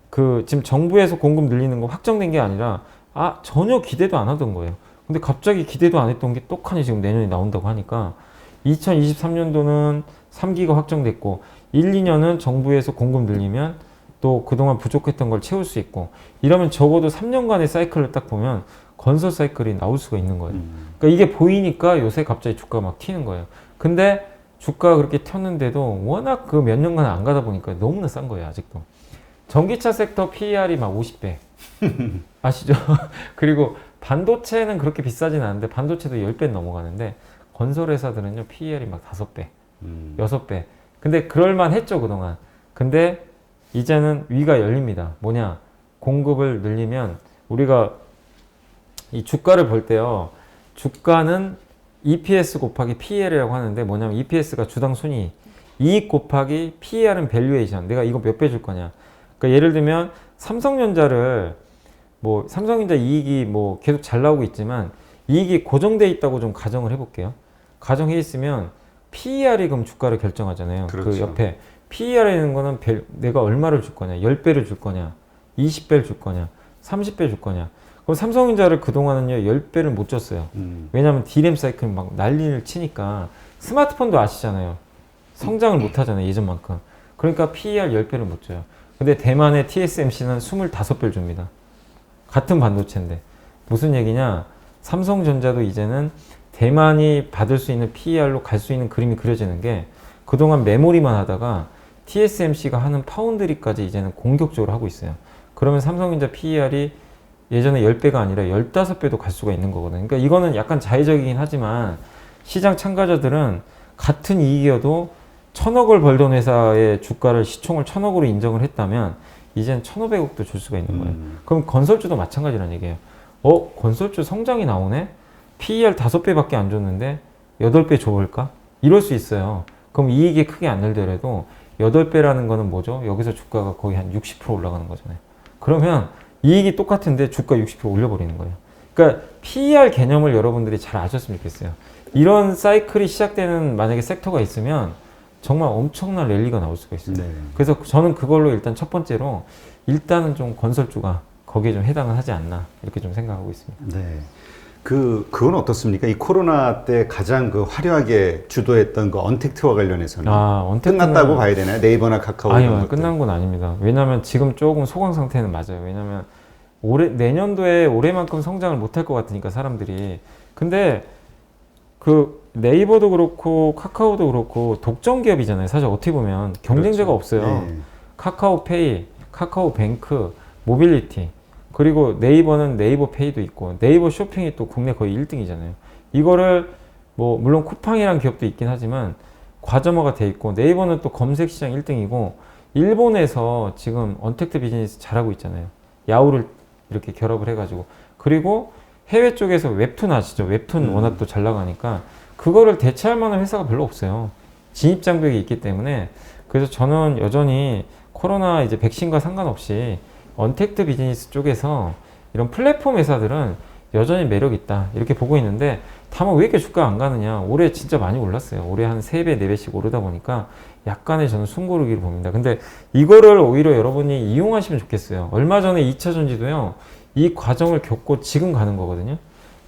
그 지금 정부에서 공급 늘리는 거 확정된 게 아니라, 아, 전혀 기대도 안 하던 거예요. 근데 갑자기 기대도 안 했던 게 똑하니 지금 내년에 나온다고 하니까, 2023년도는 3기가 확정됐고 1, 2년은 정부에서 공급 늘리면 또 그동안 부족했던 걸 채울 수 있고, 이러면 적어도 3년간의 사이클을 딱 보면 건설 사이클이 나올 수가 있는 거예요. 그러니까 이게 보이니까 요새 갑자기 주가가 막 튀는 거예요. 근데 주가가 그렇게 튀었는데도 워낙 그 몇 년간 안 가다 보니까 너무나 싼 거예요, 아직도. 전기차 섹터 PER이 막 50배. 아시죠? 그리고 반도체는 그렇게 비싸진 않은데, 반도체도 10배 넘어가는데, 건설회사들은요, PER이 막 5배, 6배. 근데 그럴만 했죠, 그동안. 근데 이제는 위가 열립니다. 뭐냐? 공급을 늘리면, 우리가 이 주가를 볼 때요, 주가는 EPS 곱하기 PER이라고 하는데, 뭐냐면 EPS가 주당 순이익, 이익 곱하기 PER은 밸류에이션. 내가 이거 몇 배 줄 거냐. 그러니까 예를 들면 삼성전자를, 뭐 삼성전자 이익이 뭐 계속 잘 나오고 있지만 이익이 고정돼 있다고 좀 가정을 해볼게요. 가정해 있으면 PER이 그럼 주가를 결정하잖아요. 그렇죠. 그 옆에 PER이라는 거는 내가 얼마를 줄 거냐, 10배를 줄 거냐, 20배를 줄 거냐, 30배 줄 거냐. 그럼 삼성전자를 그동안은요 10배를 못 줬어요. 왜냐하면 D램 사이클 막 난리를 치니까. 스마트폰도 아시잖아요, 성장을 못 하잖아요, 예전만큼. 그러니까 PER 10배를 못 줘요. 근데 대만의 TSMC는 25배를 줍니다. 같은 반도체인데. 무슨 얘기냐? 삼성전자도 이제는 대만이 받을 수 있는 PER로 갈 수 있는 그림이 그려지는 게, 그동안 메모리만 하다가 TSMC가 하는 파운드리까지 이제는 공격적으로 하고 있어요. 그러면 삼성전자 PER이 예전에 10배가 아니라 15배도 갈 수가 있는 거거든요. 그러니까 이거는 약간 자의적이긴 하지만, 시장 참가자들은 같은 이익이어도 1,000억을 벌던 회사의 주가를 시총을 1,000억으로 인정을 했다면 이젠 1,500억도 줄 수가 있는 거예요. 그럼 건설주도 마찬가지라는 얘기예요. 건설주 성장이 나오네? PER 5배밖에 안 줬는데 8배 줘볼까? 이럴 수 있어요. 그럼 이익이 크게 안 늘더라도 8배라는 거는 뭐죠? 여기서 주가가 거의 한 60% 올라가는 거잖아요. 그러면 이익이 똑같은데 주가 60% 올려버리는 거예요. 그러니까 PER 개념을 여러분들이 잘 아셨으면 좋겠어요. 이런 사이클이 시작되는 만약에 섹터가 있으면 정말 엄청난 랠리가 나올 수가 있어요. 네. 그래서 저는 그걸로 일단 첫 번째로, 일단은 좀 건설주가 거기에 좀 해당을 하지 않나, 이렇게 좀 생각하고 있습니다. 네. 그건 어떻습니까? 이 코로나 때 가장 그 화려하게 주도했던 그 언택트와 관련해서는 끝났다고 봐야 되나요? 네이버나 카카오 이런 아니요, 것들. 끝난 건 아닙니다. 왜냐하면 지금 조금 소강 상태는 맞아요. 왜냐하면 내년도에 올해만큼 성장을 못할 것 같으니까 사람들이. 근데 그 네이버도 그렇고 카카오도 그렇고 독점 기업이잖아요. 사실 어떻게 보면 경쟁자가 그렇죠. 없어요. 네. 카카오페이, 카카오뱅크, 모빌리티, 그리고 네이버는 네이버 페이도 있고 네이버 쇼핑이 또 국내 거의 1등이잖아요. 이거를 뭐 물론 쿠팡이란 기업도 있긴 하지만 과점화가 돼 있고, 네이버는 또 검색 시장 1등이고 일본에서 지금 언택트 비즈니스 잘하고 있잖아요. 야후를 이렇게 결합을 해가지고. 그리고 해외 쪽에서 웹툰 아시죠? 웹툰 워낙 또 잘 나가니까 그거를 대체할 만한 회사가 별로 없어요. 진입 장벽이 있기 때문에. 그래서 저는 여전히 코로나 이제 백신과 상관없이 언택트 비즈니스 쪽에서 이런 플랫폼 회사들은 여전히 매력 있다 이렇게 보고 있는데, 다만 왜 이렇게 주가가 안 가느냐. 올해 진짜 많이 올랐어요. 올해 한 3배, 4배씩 오르다 보니까 약간의 저는 숨고르기를 봅니다. 근데 이거를 오히려 여러분이 이용하시면 좋겠어요. 얼마 전에 2차 전지도요, 이 과정을 겪고 지금 가는 거거든요.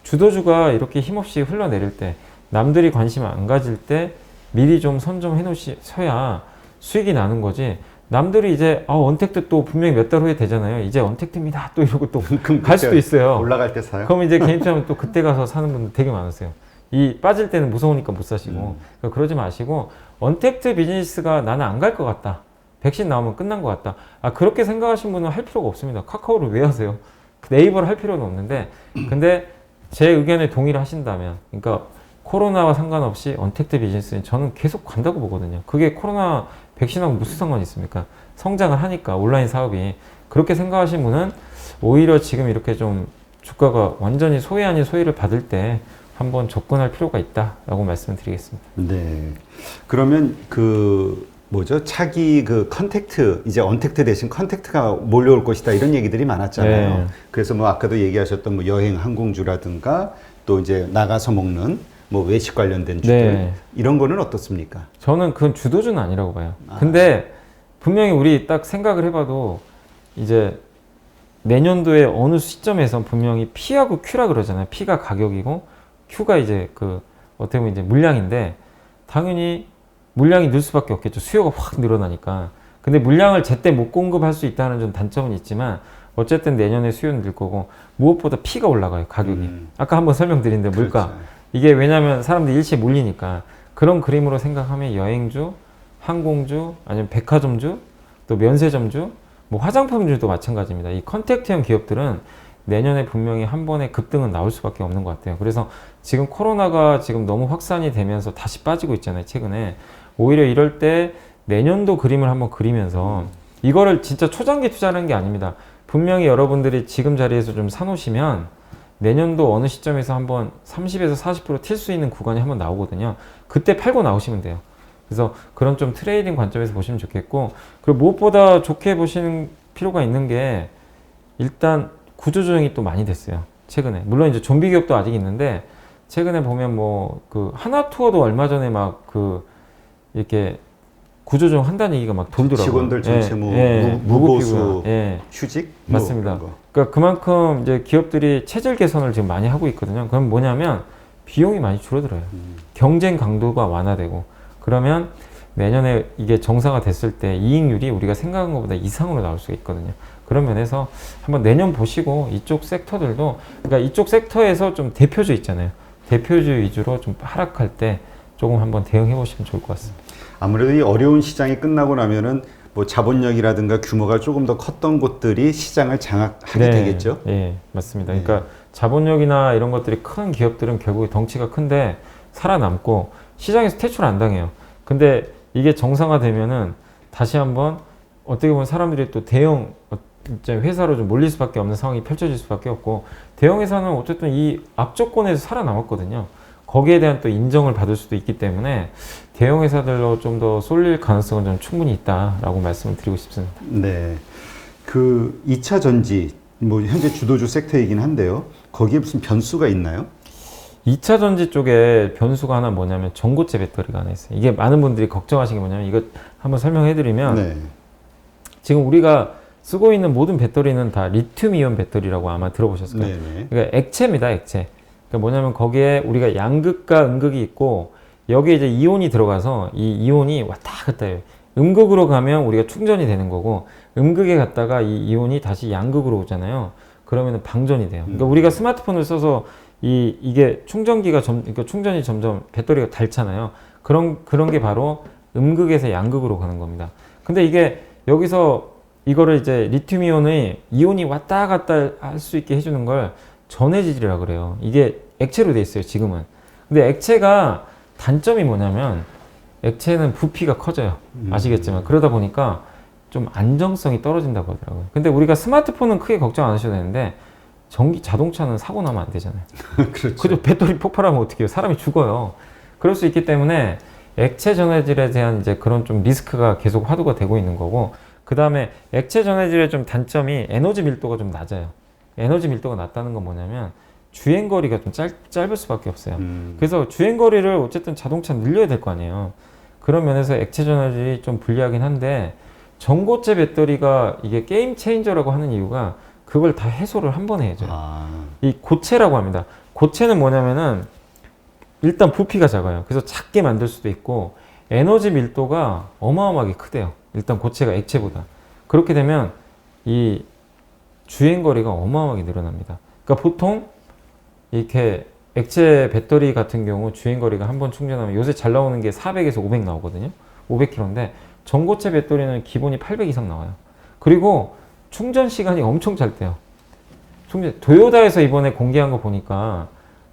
주도주가 이렇게 힘없이 흘러내릴 때, 남들이 관심을 안 가질 때 미리 좀 선점해 놓으셔야 수익이 나는 거지. 남들이 이제 언택트 또 분명히 몇 달 후에 되잖아요. 이제 언택트입니다 또 이러고 또 갈 수도 있어요. 올라갈 때 사요? 그럼 이제 개인처럼 또 그때 가서 사는 분들 되게 많으세요. 이 빠질 때는 무서우니까 못 사시고. 그러니까 그러지 마시고, 언택트 비즈니스가 나는 안 갈 것 같다, 백신 나오면 끝난 것 같다, 그렇게 생각하신 분은 할 필요가 없습니다. 카카오를 왜 하세요? 네이버를 할 필요는 없는데, 근데 제 의견에 동의를 하신다면, 그러니까 코로나와 상관없이 언택트 비즈니스는 저는 계속 간다고 보거든요. 그게 코로나 백신하고 무슨 상관이 있습니까? 성장을 하니까 온라인 사업이. 그렇게 생각하신 분은 오히려 지금 이렇게 좀 주가가 완전히 소외 아닌 소외를 받을 때 한번 접근할 필요가 있다라고 말씀을 드리겠습니다. 네. 그러면 차기 컨택트, 이제 언택트 대신 컨택트가 몰려올 것이다 이런 얘기들이 많았잖아요. 네. 그래서 뭐 아까도 얘기하셨던 뭐 여행 항공주라든가 또 이제 나가서 먹는 뭐 외식 관련된 주들, 네. 이런 거는 어떻습니까? 저는 그건 주도주는 아니라고 봐요. 근데 분명히 우리 딱 생각을 해봐도 이제 내년도에 어느 시점에서 분명히 P하고 Q라 그러잖아요. P가 가격이고 Q가 이제 어떻게 보면 이제 물량인데, 당연히 물량이 늘 수밖에 없겠죠. 수요가 확 늘어나니까. 근데 물량을 제때 못 공급할 수 있다는 좀 단점은 있지만, 어쨌든 내년에 수요는 늘 거고, 무엇보다 P가 올라가요, 가격이. 아까 한번 설명드린데 물가. 그렇죠. 이게 왜냐면 사람들이 일시에 몰리니까. 그런 그림으로 생각하면 여행주, 항공주, 아니면 백화점주, 또 면세점주, 뭐 화장품주도 마찬가지입니다. 이 컨택트형 기업들은 내년에 분명히 한 번에 급등은 나올 수밖에 없는 것 같아요. 그래서 지금 코로나가 지금 너무 확산이 되면서 다시 빠지고 있잖아요, 최근에. 오히려 이럴 때 내년도 그림을 한번 그리면서, 이거를 진짜 초장기 투자하는 게 아닙니다. 분명히 여러분들이 지금 자리에서 좀 사놓으시면 내년도 어느 시점에서 한번 30에서 40% 튈 수 있는 구간이 한번 나오거든요. 그때 팔고 나오시면 돼요. 그래서 그런 좀 트레이딩 관점에서 보시면 좋겠고, 그리고 무엇보다 좋게 보시는 필요가 있는 게, 일단 구조조정이 또 많이 됐어요, 최근에. 물론 이제 좀비 기업도 아직 있는데, 최근에 보면 하나투어도 얼마 전에 이렇게 구조조정 한다는 얘기가 막 돌더라고요. 직원들 전체 무보수 휴직? 맞습니다. 그러니까 그만큼 이제 기업들이 체질 개선을 지금 많이 하고 있거든요. 그럼 뭐냐면 비용이 많이 줄어들어요. 경쟁 강도가 완화되고, 그러면 내년에 이게 정상화 됐을 때 이익률이 우리가 생각한 것보다 이상으로 나올 수가 있거든요. 그런 면에서 한번 내년 보시고, 이쪽 섹터들도, 그러니까 이쪽 섹터에서 좀 대표주 있잖아요. 대표주 위주로 좀 하락할 때 조금 한번 대응해 보시면 좋을 것 같습니다. 아무래도 이 어려운 시장이 끝나고 나면은 뭐 자본력이라든가 규모가 조금 더 컸던 곳들이 시장을 장악하게 되겠죠? 네, 맞습니다. 그러니까 자본력이나 이런 것들이 큰 기업들은 결국에 덩치가 큰데 살아남고 시장에서 퇴출 안 당해요. 근데 이게 정상화되면은 다시 한번 어떻게 보면 사람들이 또 대형 회사로 좀 몰릴 수밖에 없는 상황이 펼쳐질 수밖에 없고, 대형 회사는 어쨌든 이 악조건에서 살아남았거든요. 거기에 대한 또 인정을 받을 수도 있기 때문에 대형 회사들로 좀 더 쏠릴 가능성은 좀 충분히 있다라고 말씀을 드리고 싶습니다. 네. 2차 전지, 뭐 현재 주도주 섹터이긴 한데요. 거기에 무슨 변수가 있나요? 2차 전지 쪽에 변수가 하나 뭐냐면 전고체 배터리가 하나 있어요. 이게 많은 분들이 걱정하시는 게 뭐냐면, 이거 한번 설명해드리면, 지금 우리가 쓰고 있는 모든 배터리는 다 리튬이온 배터리라고 아마 들어보셨을 거예요. 그러니까 액체입니다, 액체. 그러니까 뭐냐면 거기에 우리가 양극과 음극이 있고 여기에 이제 이온이 들어가서 이 이온이 왔다 갔다 해요. 음극으로 가면 우리가 충전이 되는 거고 음극에 갔다가 이 이온이 다시 양극으로 오잖아요. 그러면 방전이 돼요. 그러니까 우리가 스마트폰을 써서 이게 충전기가 그러니까 충전이 점점 배터리가 닳잖아요. 그런 게 바로 음극에서 양극으로 가는 겁니다. 근데 이게 여기서 이거를 이제 리튬 이온의 이온이 왔다 갔다 할 수 있게 해주는 걸 전해질이라 그래요. 이게 액체로 돼 있어요, 지금은. 근데 액체가 단점이 뭐냐면 액체는 부피가 커져요. 아시겠지만. 그러다 보니까 좀 안정성이 떨어진다고 하더라고요. 근데 우리가 스마트폰은 크게 걱정 안 하셔도 되는데 자동차는 사고 나면 안 되잖아요. 그렇죠. 그죠? 배터리 폭발하면 어떻게 해요? 사람이 죽어요. 그럴 수 있기 때문에 액체 전해질에 대한 이제 그런 좀 리스크가 계속 화두가 되고 있는 거고, 그 다음에 액체 전해질의 좀 단점이 에너지 밀도가 좀 낮아요. 에너지 밀도가 낮다는 건 뭐냐면 주행거리가 좀 짧을 수밖에 없어요. 그래서 주행거리를 어쨌든 자동차 늘려야 될 거 아니에요. 그런 면에서 액체 전해질이 좀 불리하긴 한데, 전고체 배터리가 이게 게임 체인저라고 하는 이유가 그걸 다 해소를 한 번에 해줘요. 이 고체라고 합니다. 고체는 뭐냐면은 일단 부피가 작아요. 그래서 작게 만들 수도 있고 에너지 밀도가 어마어마하게 크대요. 일단 고체가 액체보다. 그렇게 되면 이 주행거리가 어마어마하게 늘어납니다. 그러니까 보통 이렇게 액체 배터리 같은 경우 주행거리가 한 번 충전하면 요새 잘 나오는 게 400에서 500 나오거든요. 500km인데 전고체 배터리는 기본이 800 이상 나와요. 그리고 충전 시간이 엄청 짧대요. 도요타에서 이번에 공개한 거 보니까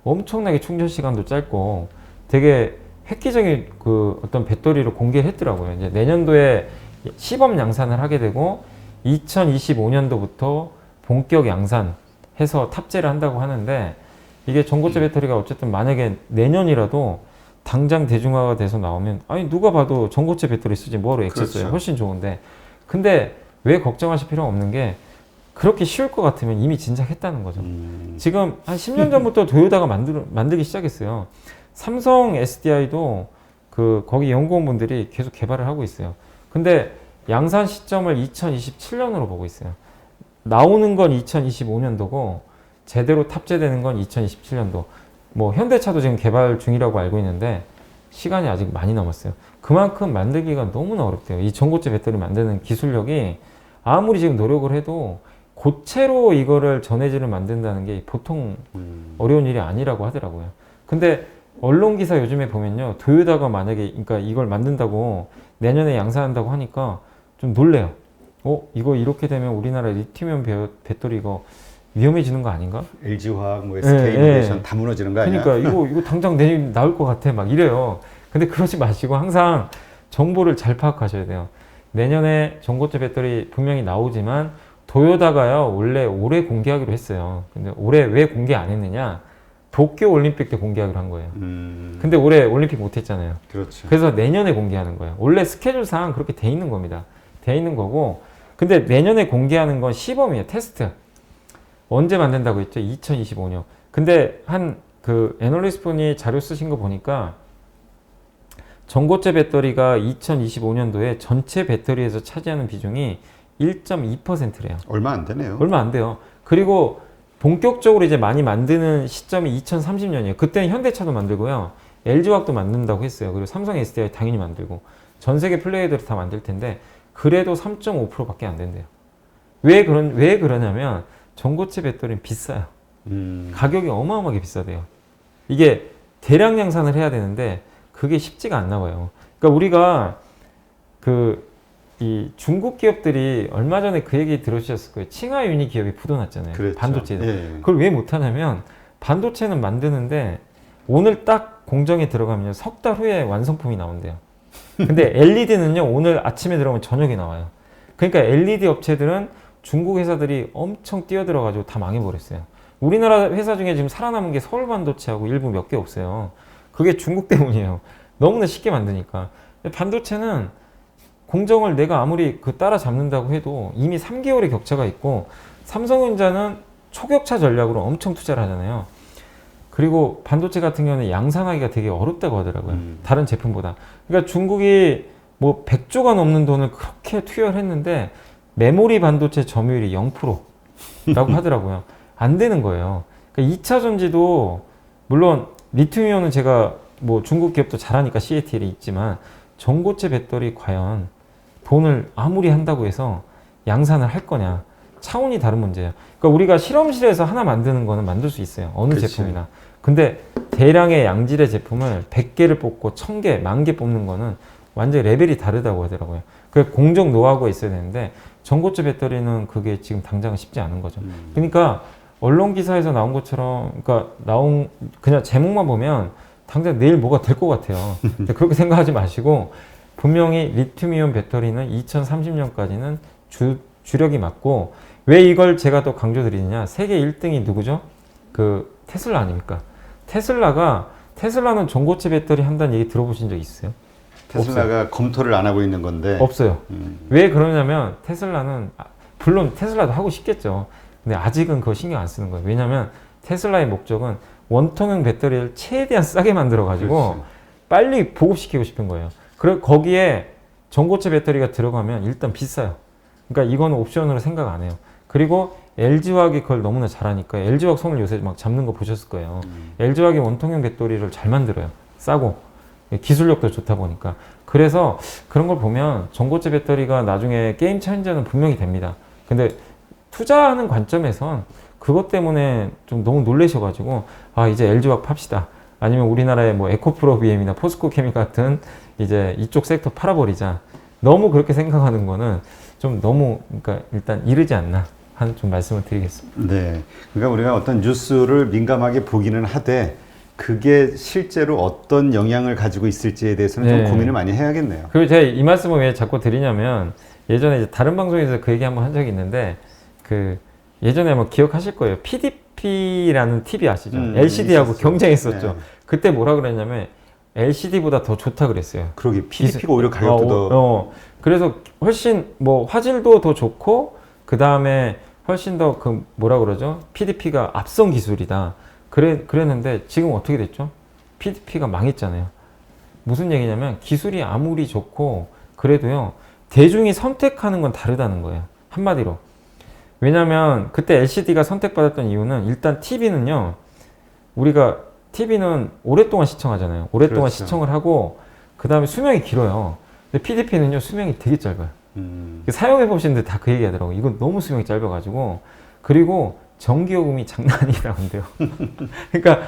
엄청나게 충전 시간도 짧고 되게 획기적인 그 어떤 배터리를 공개를 했더라고요. 이제 내년도에 시범 양산을 하게 되고 2025년도부터 본격 양산해서 탑재를 한다고 하는데, 이게 전고체 배터리가 어쨌든 만약에 내년이라도 당장 대중화가 돼서 나오면 아니 누가 봐도 전고체 배터리 쓰지 뭐하러 액체 써요. 그렇죠. 훨씬 좋은데. 근데 왜 걱정하실 필요가 없는 게 그렇게 쉬울 것 같으면 이미 진작 했다는 거죠. 지금 한 10년 전부터 도요타가 만들기 시작했어요. 삼성 SDI도 거기 연구원분들이 계속 개발을 하고 있어요. 근데 양산 시점을 2027년으로 보고 있어요. 나오는 건 2025년도고 제대로 탑재되는 건 2027년도. 뭐 현대차도 지금 개발 중이라고 알고 있는데 시간이 아직 많이 남았어요. 그만큼 만들기가 너무나 어렵대요. 이 전고체 배터리 만드는 기술력이 아무리 지금 노력을 해도 고체로 이거를 전해질을 만든다는 게 보통 어려운 일이 아니라고 하더라고요. 근데 언론 기사 요즘에 보면요, 도요타가 만약에 그러니까 이걸 만든다고 내년에 양산한다고 하니까 좀 놀래요. 이거 이렇게 되면 우리나라 리튬이온 배터리 이거 위험해지는 거 아닌가? LG화학, 뭐 SK이노베이션 다 무너지는 거 아니야? 그러니까 이거 당장 내년 나올 것 같아 막 이래요. 근데 그러지 마시고 항상 정보를 잘 파악하셔야 돼요. 내년에 전고체 배터리 분명히 나오지만 도요타가요 원래 올해 공개하기로 했어요. 근데 올해 왜 공개 안 했느냐? 도쿄 올림픽 때 공개하기로 한 거예요. 근데 올해 올림픽 못 했잖아요. 그렇죠. 그래서 내년에 공개하는 거예요. 원래 스케줄상 그렇게 돼 있는 겁니다. 돼 있는 거고, 근데 내년에 공개하는 건 시범이에요. 테스트. 언제 만든다고 했죠? 2025년. 근데 애널리스트 분이 자료 쓰신 거 보니까 전고체 배터리가 2025년도에 전체 배터리에서 차지하는 비중이 1.2%래요. 얼마 안 되네요. 얼마 안 돼요. 그리고 본격적으로 이제 많이 만드는 시점이 2030년이에요. 그때는 현대차도 만들고요. LG화학도 만든다고 했어요. 그리고 삼성 SDI 당연히 만들고 전 세계 플레이어들이 다 만들 텐데 그래도 3.5%밖에 안 된대요. 왜 그러냐면 전고체 배터리는 비싸요. 가격이 어마어마하게 비싸대요. 이게 대량 양산을 해야 되는데 그게 쉽지가 않나 봐요. 그러니까 우리가 이 중국 기업들이 얼마 전에 그 얘기 들으셨을 거예요. 칭화유니 기업이 부도났잖아요. 그랬죠. 반도체에서. 예. 그걸 왜 못하냐면 반도체는 만드는데 오늘 딱 공정에 들어가면 석 달 후에 완성품이 나온대요. 근데 LED는요 오늘 아침에 들어가면 저녁에 나와요. 그러니까 LED 업체들은 중국 회사들이 엄청 뛰어들어가지고 다 망해버렸어요. 우리나라 회사 중에 지금 살아남은 게 서울반도체하고 일부 몇 개 없어요. 그게 중국 때문이에요. 너무나 쉽게 만드니까. 반도체는 공정을 내가 아무리 따라잡는다고 해도 이미 3개월의 격차가 있고, 삼성전자는 초격차 전략으로 엄청 투자를 하잖아요. 그리고 반도체 같은 경우는 양산하기가 되게 어렵다고 하더라고요. 다른 제품보다. 그러니까 중국이 뭐 100조가 넘는 돈을 그렇게 투여를 했는데 메모리 반도체 점유율이 0%라고 하더라고요. 안 되는 거예요. 그러니까 2차 전지도 물론 리튬이온은 제가 뭐 중국 기업도 잘하니까 CATL이 있지만 전고체 배터리 과연 돈을 아무리 한다고 해서 양산을 할 거냐, 차원이 다른 문제예요. 그러니까 우리가 실험실에서 하나 만드는 거는 만들 수 있어요. 어느 그치. 제품이나. 근데 대량의 양질의 제품을 100개를 뽑고 1000개, 10,000개 뽑는 거는 완전히 레벨이 다르다고 하더라고요. 그 공정 노하우가 있어야 되는데 전고체 배터리는 그게 지금 당장은 쉽지 않은 거죠. 그러니까 언론 기사에서 나온 것처럼, 그러니까 나온 그냥 제목만 보면 당장 내일 뭐가 될 것 같아요. 근데 그렇게 생각하지 마시고 분명히 리튬이온 배터리는 2030년까지는 주력이 맞고, 왜 이걸 제가 더 강조드리느냐, 세계 1등이 누구죠? 그 테슬라 아닙니까? 테슬라는 전고체 배터리 한다는 얘기 들어보신 적 있어요? 테슬라가 검토를 안 하고 있는 건데. 없어요. 왜 그러냐면 테슬라는 물론 테슬라도 하고 싶겠죠. 근데 아직은 그거 신경 안 쓰는 거예요. 왜냐면 테슬라의 목적은 원통형 배터리를 최대한 싸게 만들어 가지고 그렇지. 빨리 보급시키고 싶은 거예요. 그리고 거기에 전고체 배터리가 들어가면 일단 비싸요. 그러니까 이거는 옵션으로 생각 안 해요. 그리고 LG화학이 그걸 너무나 잘하니까, LG화학 손을 요새 막 잡는 거 보셨을 거예요. LG화학이 원통형 배터리를 잘 만들어요. 싸고 기술력도 좋다 보니까. 그래서 그런 걸 보면 전고체 배터리가 나중에 게임 체인저는 분명히 됩니다. 근데 투자하는 관점에선 그것 때문에 좀 너무 놀라셔가지고 아 이제 LG화학 팝시다, 아니면 우리나라의 뭐 에코프로비엠이나 포스코케미 같은 이제 이쪽 섹터 팔아버리자, 너무 그렇게 생각하는 거는 좀 너무, 그러니까 일단 이르지 않나 하는 좀 말씀을 드리겠습니다. 네. 그러니까 우리가 어떤 뉴스를 민감하게 보기는 하되 그게 실제로 어떤 영향을 가지고 있을지에 대해서는 네. 좀 고민을 많이 해야겠네요. 그리고 제가 이 말씀을 왜 자꾸 드리냐면, 예전에 이제 다른 방송에서 그 얘기 한번 한 적이 있는데, 그 예전에 뭐 기억하실 거예요. PDP라는 TV 아시죠? LCD하고 있었어요. 경쟁했었죠. 네. 그때 뭐라 그랬냐면 LCD보다 더 좋다 그랬어요. 그러게 PDP가 오히려 가격도 더 그래서 훨씬 뭐 화질도 더 좋고, 그 다음에 훨씬 더 그 뭐라 그러죠? PDP가 앞선 기술이다. 그랬는데 지금 어떻게 됐죠? PDP가 망했잖아요. 무슨 얘기냐면 기술이 아무리 좋고 그래도요, 대중이 선택하는 건 다르다는 거예요. 한마디로. 왜냐면 그때 LCD가 선택받았던 이유는, 일단 TV는요, 우리가 TV는 오랫동안 시청하잖아요. 오랫동안 그렇죠. 시청을 하고 그 다음에 수명이 길어요. 근데 PDP는요 수명이 되게 짧아요. 사용해 보시는데 다 그 얘기 하더라고요. 이건 너무 수명이 짧아가지고. 그리고 전기요금이 장난이 아니라는데요. 그러니까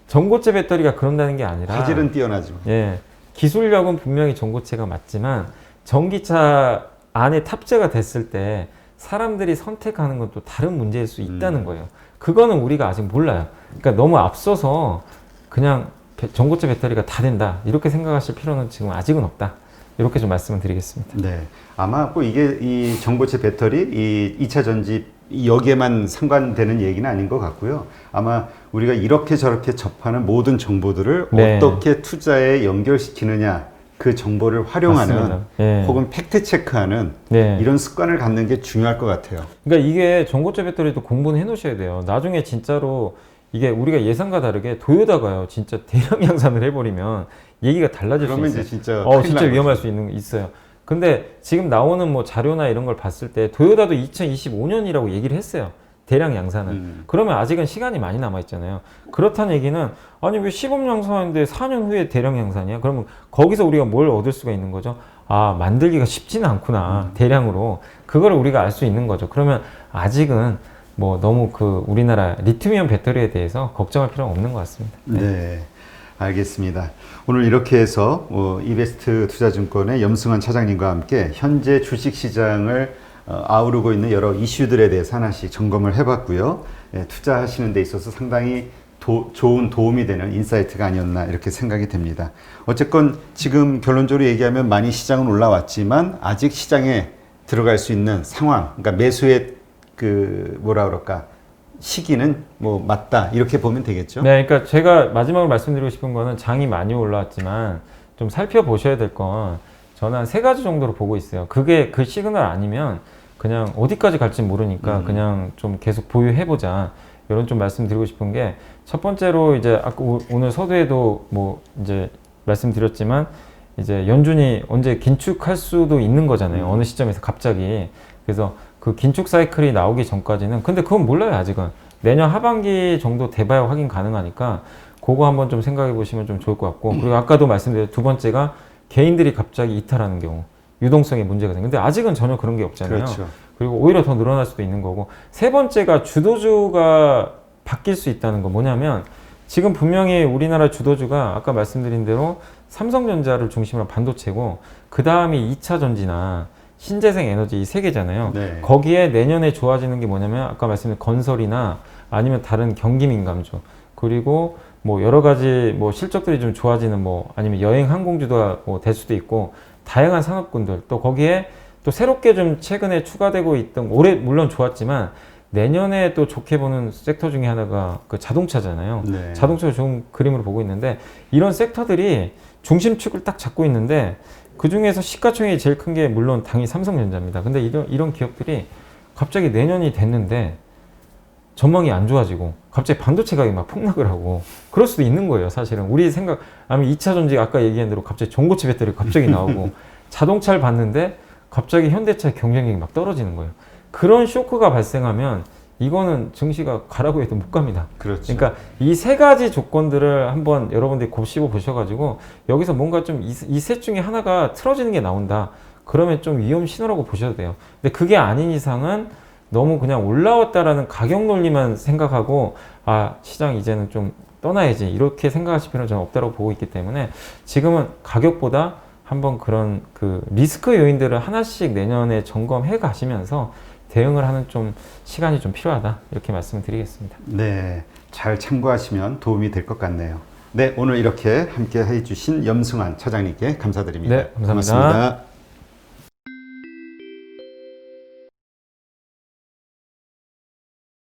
전고체 배터리가 그런다는 게 아니라, 화질은 뛰어나죠. 예, 기술력은 분명히 전고체가 맞지만 전기차 안에 탑재가 됐을 때 사람들이 선택하는 건 또 다른 문제일 수 있다는 거예요. 그거는 우리가 아직 몰라요. 그러니까 너무 앞서서 그냥 전고체 배터리가 다 된다 이렇게 생각하실 필요는 지금 아직은 없다. 이렇게 좀 말씀을 드리겠습니다. 네. 아마 꼭 이게 이 전고체 배터리, 이 2차 전지 여기에만 상관되는 얘기는 아닌 것 같고요. 아마 우리가 이렇게 저렇게 접하는 모든 정보들을 네. 어떻게 투자에 연결시키느냐, 그 정보를 활용하는 맞습니다. 예. 혹은 팩트 체크하는 네. 이런 습관을 갖는 게 중요할 것 같아요. 그러니까 이게 전고체 배터리도 공부는 해 놓으셔야 돼요. 나중에 진짜로 이게 우리가 예상과 다르게 도요다가요, 진짜 대량 양산을 해버리면 얘기가 달라질 수 그러면 있어요. 이제 진짜 진짜 위험할 수 있어요. 근데 지금 나오는 뭐 자료나 이런 걸 봤을 때 도요다도 2025년이라고 얘기를 했어요. 대량 양산을. 그러면 아직은 시간이 많이 남아 있잖아요. 그렇다는 얘기는, 아니 왜 시범 양산하는데 4년 후에 대량 양산이야? 그러면 거기서 우리가 뭘 얻을 수가 있는 거죠? 아, 만들기가 쉽지는 않구나. 대량으로. 그거를 우리가 알 수 있는 거죠. 그러면 아직은 뭐 너무 그 우리나라 리튬이온 배터리에 대해서 걱정할 필요는 없는 것 같습니다. 네. 알겠습니다. 오늘 이렇게 해서 이베스트 투자증권의 염승환 차장님과 함께 현재 주식시장을 아우르고 있는 여러 이슈들에 대해서 하나씩 점검을 해봤고요. 투자하시는 데 있어서 상당히 좋은 도움이 되는 인사이트가 아니었나 이렇게 생각이 됩니다. 어쨌건 지금 결론적으로 얘기하면 많이 시장은 올라왔지만 아직 시장에 들어갈 수 있는 상황, 그러니까 매수의 그 뭐라 그럴까, 시기는 뭐 맞다 이렇게 보면 되겠죠. 네, 그러니까 제가 마지막으로 말씀드리고 싶은 거는, 장이 많이 올라왔지만 좀 살펴보셔야 될 건 저는 한 3가지 정도로 보고 있어요. 그게 그 시그널 아니면 그냥 어디까지 갈지 모르니까 그냥 좀 계속 보유해보자, 이런 좀 말씀드리고 싶은 게, 첫 번째로 이제 아까 오늘 서두에도 뭐 이제 말씀드렸지만 이제 연준이 언제 긴축할 수도 있는 거잖아요. 어느 시점에서 갑자기. 그래서 그 긴축 사이클이 나오기 전까지는, 근데 그건 몰라요. 아직은 내년 하반기 정도 돼봐야 확인 가능하니까 그거 한번 좀 생각해 보시면 좀 좋을 것 같고 그리고 아까도 말씀드린 두 번째가 개인들이 갑자기 이탈하는 경우 유동성에 문제가 생겨. 근데 아직은 전혀 그런 게 없잖아요. 그렇죠. 그리고 오히려 더 늘어날 수도 있는 거고 세 번째가 주도주가 바뀔 수 있다는 거 뭐냐면 지금 분명히 우리나라 주도주가 아까 말씀드린 대로 삼성전자를 중심으로 반도체고 그 다음이 2차 전지나 신재생 에너지 이 세 개잖아요. 네. 거기에 내년에 좋아지는 게 뭐냐면 아까 말씀드린 건설이나 아니면 다른 경기 민감주 그리고 뭐 여러 가지 뭐 실적들이 좀 좋아지는 뭐 아니면 여행 항공주가 뭐 될 수도 있고 다양한 산업군들 또 거기에 또 새롭게 좀 최근에 추가되고 있던 올해 물론 좋았지만 내년에 또 좋게 보는 섹터 중에 하나가 그 자동차잖아요. 네. 자동차를 좋은 그림으로 보고 있는데 이런 섹터들이 중심축을 딱 잡고 있는데 그 중에서 시가총액이 제일 큰 게 물론 당연히 삼성전자입니다. 근데 이런 기업들이 갑자기 내년이 됐는데 전망이 안 좋아지고 갑자기 반도체 가격이 막 폭락을 하고 그럴 수도 있는 거예요. 사실은 우리 생각 아니면 2차 전지 아까 얘기한 대로 갑자기 전고체 배터리 갑자기 나오고 자동차를 봤는데 갑자기 현대차의 경쟁력이 막 떨어지는 거예요. 그런 쇼크가 발생하면 이거는 증시가 가라고 해도 못 갑니다. 그렇죠. 그러니까 이 세 가지 조건들을 한번 여러분들이 곱씹어 보셔가지고 여기서 뭔가 좀 이 셋 중에 하나가 틀어지는 게 나온다. 그러면 좀 위험 신호라고 보셔도 돼요. 근데 그게 아닌 이상은 너무 그냥 올라왔다라는 가격 논리만 생각하고 아 시장 이제는 좀 떠나야지 이렇게 생각하실 필요는 저는 없다고 보고 있기 때문에 지금은 가격보다 한번 그런 그 리스크 요인들을 하나씩 내년에 점검해 가시면서 대응을 하는 좀 시간이 좀 필요하다 이렇게 말씀을 드리겠습니다. 네, 잘 참고하시면 도움이 될 것 같네요. 네, 오늘 이렇게 함께 해주신 염승환 차장님께 감사드립니다. 네, 감사합니다. 고맙습니다.